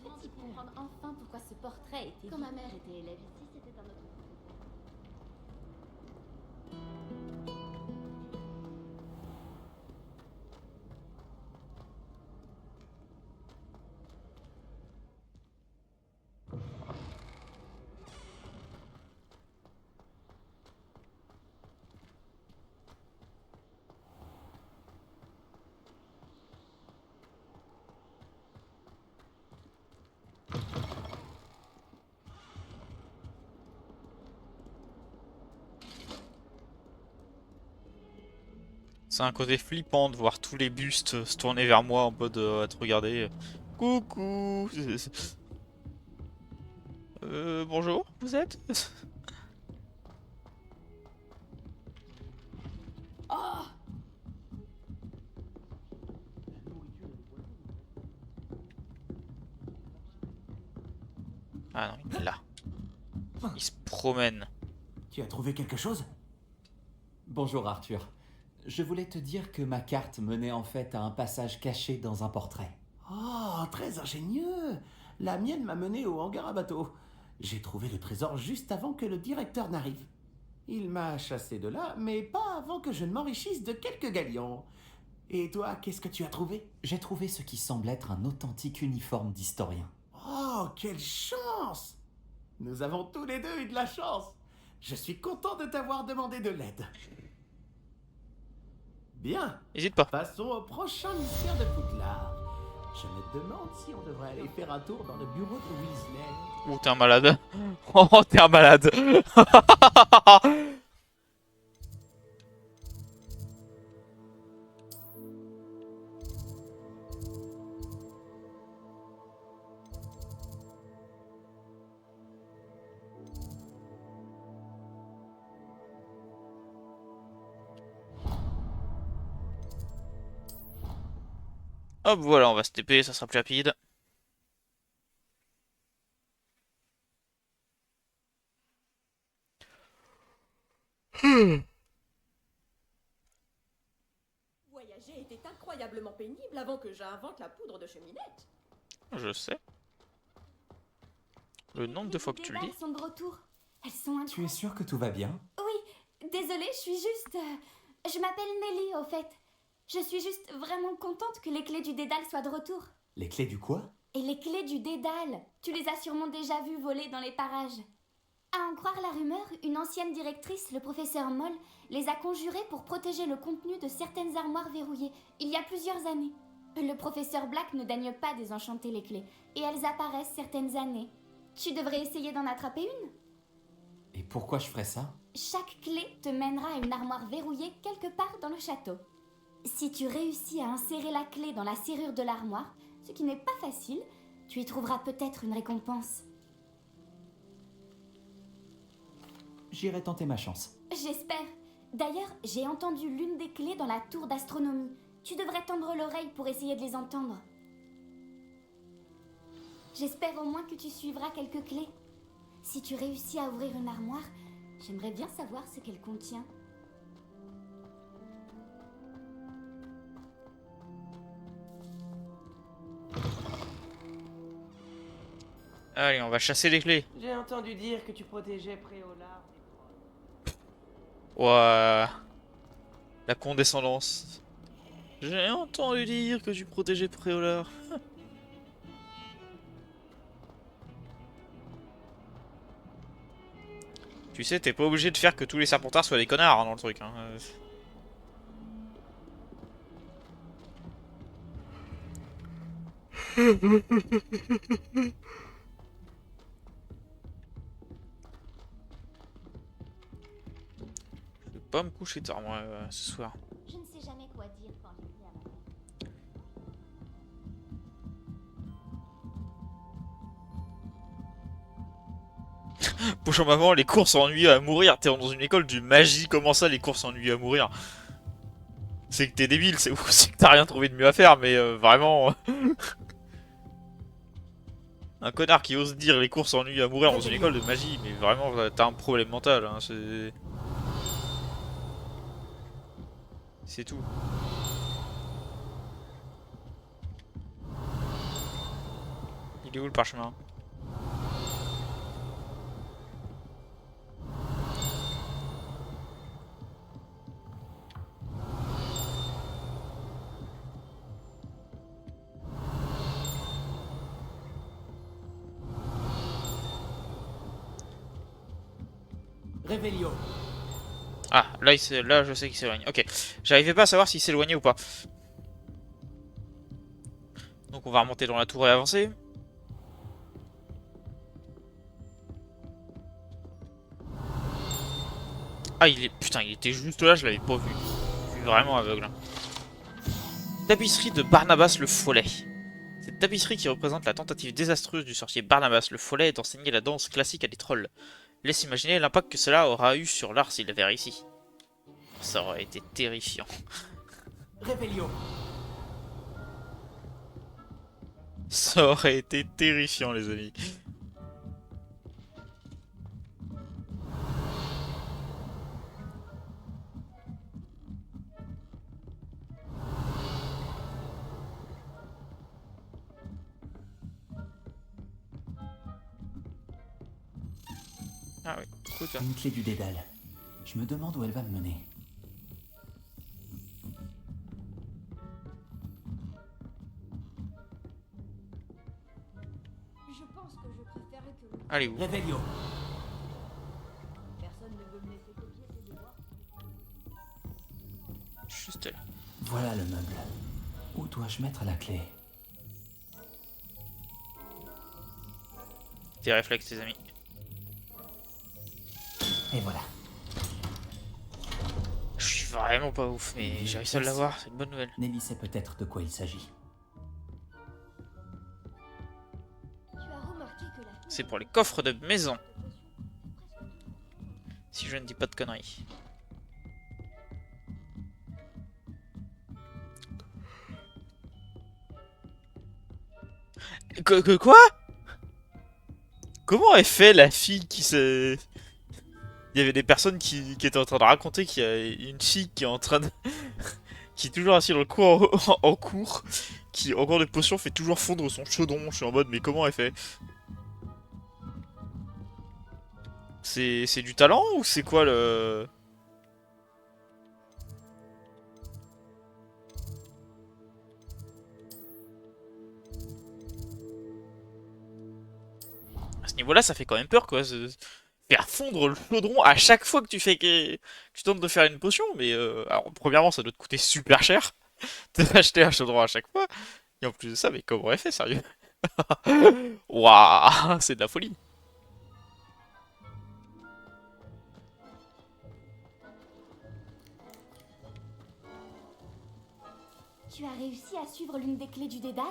un petit peu comprendre enfin pourquoi ce portrait était... Quand ma mère était élève ici, c'était un autre professeur. C'est un côté flippant de voir tous les bustes se tourner vers moi en mode à te regarder. Coucou. Bonjour, vous êtes? Oh! Ah non, il est là. Il se promène. Tu as trouvé quelque chose? Bonjour Arthur. Je voulais te dire que ma carte menait en fait à un passage caché dans un portrait. Oh, très ingénieux. La mienne m'a mené au hangar à bateau. J'ai trouvé le trésor juste avant que le directeur n'arrive. Il m'a chassé de là, mais pas avant que je ne m'enrichisse de quelques galions. Et toi, qu'est-ce que tu as trouvé? J'ai trouvé ce qui semble être un authentique uniforme d'historien. Oh, quelle chance! Nous avons tous les deux eu de la chance. Je suis content de t'avoir demandé de l'aide. Bien. N'hésite pas. Passons au prochain mystère de Poudlard. Je me demande si on devrait aller faire un tour dans le bureau de Weasley. Oh, t'es un malade. Oh, t'es un malade. Hop, voilà, on va se TP, ça sera plus rapide. Voyager était incroyablement pénible avant que j'invente la poudre de cheminette. Je sais. Le nombre de fois que tu le dis. Elles sont de retour. Elles sont Tu es sûr que tout va bien? Oui, désolée, je suis juste... Je m'appelle Nelly, au fait. Je suis juste vraiment contente que les clés du Dédale soient de retour. Les clés du quoi? Et les clés du Dédale, tu les as sûrement déjà vues voler dans les parages. À en croire la rumeur, une ancienne directrice, le professeur Moll, les a conjurées pour protéger le contenu de certaines armoires verrouillées, il y a plusieurs années. Le professeur Black ne daigne pas désenchanter les clés, et elles apparaissent certaines années. Tu devrais essayer d'en attraper une. Et pourquoi je ferais ça? Chaque clé te mènera à une armoire verrouillée quelque part dans le château. Si tu réussis à insérer la clé dans la serrure de l'armoire, ce qui n'est pas facile, tu y trouveras peut-être une récompense. J'irai tenter ma chance. J'espère. D'ailleurs, j'ai entendu l'une des clés dans la tour d'astronomie. Tu devrais tendre l'oreille pour essayer de les entendre. J'espère au moins que tu suivras quelques clés. Si tu réussis à ouvrir une armoire, j'aimerais bien savoir ce qu'elle contient. Allez, on va chasser les clés. J'ai entendu dire que tu protégeais Préolard. Ouah. La condescendance. J'ai entendu dire que tu protégeais Préolard. Tu sais, t'es pas obligé de faire que tous les Serpentards soient des connards hein, dans le truc. Hein. Je vais pas me coucher tard moi ce soir. Je ne sais jamais quoi dire quand j'écris à ma mère. Bonjour maman, les cours s'ennuient à mourir. T'es dans une école du magie, comment ça les cours s'ennuient à mourir? C'est que t'es débile, c'est que t'as rien trouvé de mieux à faire, mais vraiment... Un connard qui ose dire les cours s'ennuient à mourir dans une école de magie, mais vraiment t'as un problème mental, hein, c'est tout. Il est où le parchemin? Réveillon. Ah, là, là je sais qu'il s'éloigne. Ok, j'arrivais pas à savoir s'il s'éloignait ou pas. Donc on va remonter dans la tour et avancer. Ah, putain, il était juste là, je l'avais pas vu. Je suis vraiment aveugle. Tapisserie de Barnabas le Follet. Cette tapisserie qui représente la tentative désastreuse du sorcier Barnabas le Follet d'enseigner la danse classique à des trolls. Laisse imaginer l'impact que cela aura eu sur l'art s'il l'avait réussi. Ça aurait été terrifiant. Réveillon. Ça aurait été terrifiant, les amis. Ah oui, écoute. Une clé du Dédale. Je me demande où elle va me mener. Je pense que je préférais que... Allez, où? Réveillon. Personne ne veut me laisser copier ses devoirs. Juste là. Voilà le meuble. Où dois-je mettre la clé? Tes réflexes, tes amis. Et voilà. Je suis vraiment pas ouf, mais j'ai réussi à l'avoir, c'est une bonne nouvelle. Nelly sait peut-être de quoi il s'agit. Tu as remarqué que la... C'est pour les coffres de maison. Si je ne dis pas de conneries. Quoi? Comment elle fait la fille qui se... Il y avait des personnes qui étaient en train de raconter qu'il y a une fille qui est en train de... qui est toujours assise dans le cours en cours, qui en cours de potion fait toujours fondre son chaudron. Je suis en mode mais comment elle fait? C'est du talent ou c'est quoi le... À ce niveau-là, ça fait quand même peur quoi. Faire fondre le chaudron à chaque fois que tu fais que tu tentes de faire une potion, mais alors, premièrement, ça doit te coûter super cher. de acheter un chaudron à chaque fois. Et en plus de ça, mais comment on aurait fait, sérieux? Waouh, c'est de la folie. Tu as réussi à suivre l'une des clés du dédale?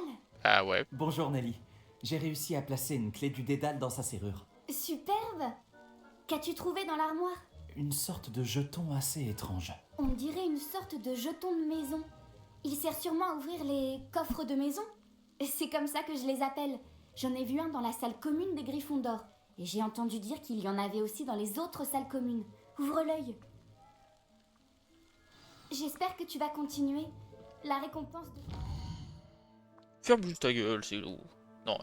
Ah ouais. Bonjour Nelly. J'ai réussi à placer une clé du dédale dans sa serrure. Superbe! Qu'as-tu trouvé dans l'armoire? Une sorte de jeton assez étrange. On dirait une sorte de jeton de maison. Il sert sûrement à ouvrir les coffres de maison. C'est comme ça que je les appelle. J'en ai vu un dans la salle commune des Griffons d'Or. Et j'ai entendu dire qu'il y en avait aussi dans les autres salles communes. Ouvre l'œil. J'espère que tu vas continuer. La récompense de... Ferme juste ta gueule, c'est lourd. Non.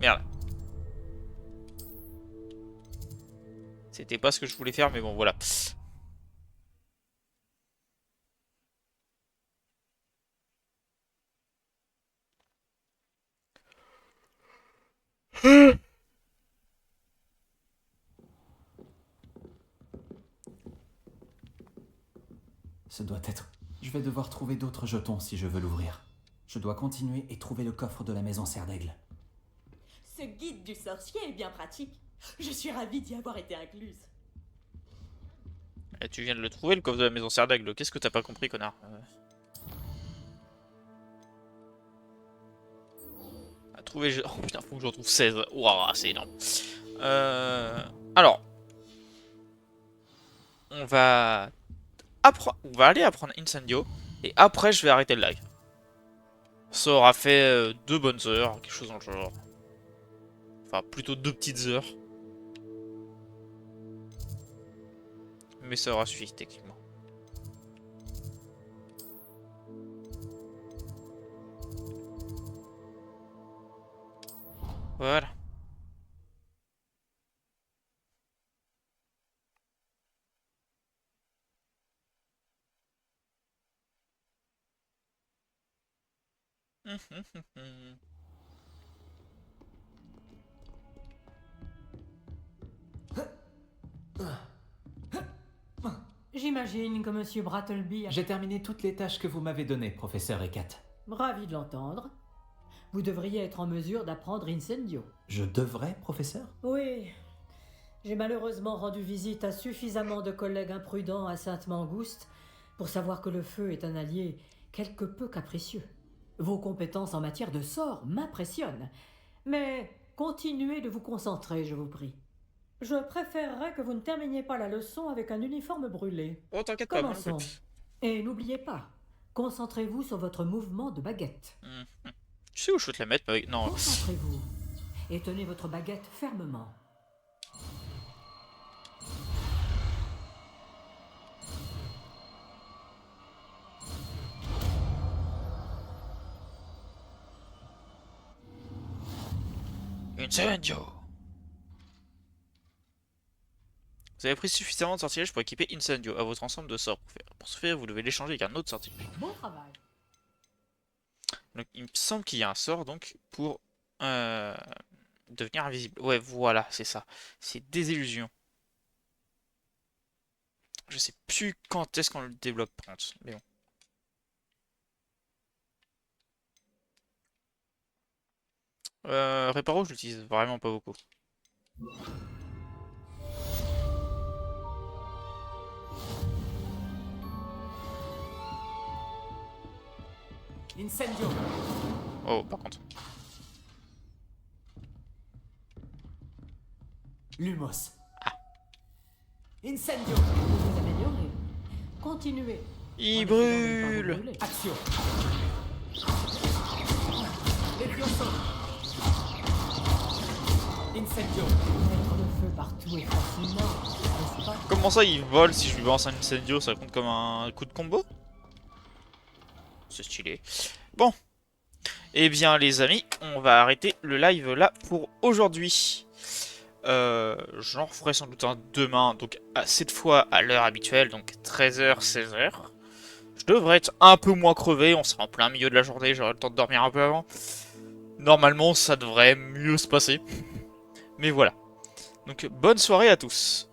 Merde. C'était pas ce que je voulais faire, mais bon, voilà. Ce doit être... Je vais devoir trouver d'autres jetons si je veux l'ouvrir. Je dois continuer et trouver le coffre de la maison Serre d'Aigle. Ce guide du sorcier est bien pratique. Je suis ravie d'y avoir été incluse. Et tu viens de le trouver, le coffre de la maison Serre d'Aigle. Qu'est-ce que t'as pas compris, connard? À trouver... Oh putain, faut que j'en trouve 16. Waouh, c'est énorme. Alors... On va aller apprendre Incendio. Et après, je vais arrêter le live. Ça aura fait 2 bonnes heures, quelque chose dans le genre. Enfin, plutôt 2 petites heures. Mais ça aura suffi, techniquement. Voilà. J'imagine que Monsieur Brattleby a... J'ai terminé toutes les tâches que vous m'avez données, professeur Ekat. Ravi de l'entendre. Vous devriez être en mesure d'apprendre Incendio. Je devrais, professeur? Oui. J'ai malheureusement rendu visite à suffisamment de collègues imprudents à Sainte-Mangouste pour savoir que le feu est un allié quelque peu capricieux. Vos compétences en matière de sort m'impressionnent. Mais continuez de vous concentrer, je vous prie. Je préférerais que vous ne terminiez pas la leçon avec un uniforme brûlé. Oh, t'inquiète pas. Commençons. Et n'oubliez pas, concentrez-vous sur votre mouvement de baguette. Tu sais où je peux te la mettre? Non. Concentrez-vous et tenez votre baguette fermement. Incendio. Vous avez pris suffisamment de sortilèges pour équiper Incendio à votre ensemble de sorts. Pour ce faire, vous devez l'échanger avec un autre sortilège. Bon travail. Donc, il me semble qu'il y a un sort donc pour devenir invisible. Ouais, voilà, c'est ça. C'est désillusion. Je sais plus quand est-ce qu'on le développe, mais bon. Réparo, je l'utilise vraiment pas beaucoup. Incendio. Oh, par contre. Lumos. Incendio. Vous vous améliorez. Continuez. Il brûle. Action. Levioso. Incendio. Mettre le feu partout et facilement, n'est-ce pas? Comment ça, il vole si je lui balance un Incendio? Ça compte comme un coup de combo? C'est stylé. Bon. Eh bien, les amis, on va arrêter le live là pour aujourd'hui. J'en referai sans doute un demain, donc cette fois à l'heure habituelle, donc 13h, 16h. Je devrais être un peu moins crevé, on sera en plein milieu de la journée, j'aurai le temps de dormir un peu avant. Normalement, ça devrait mieux se passer. Mais voilà. Donc, bonne soirée à tous.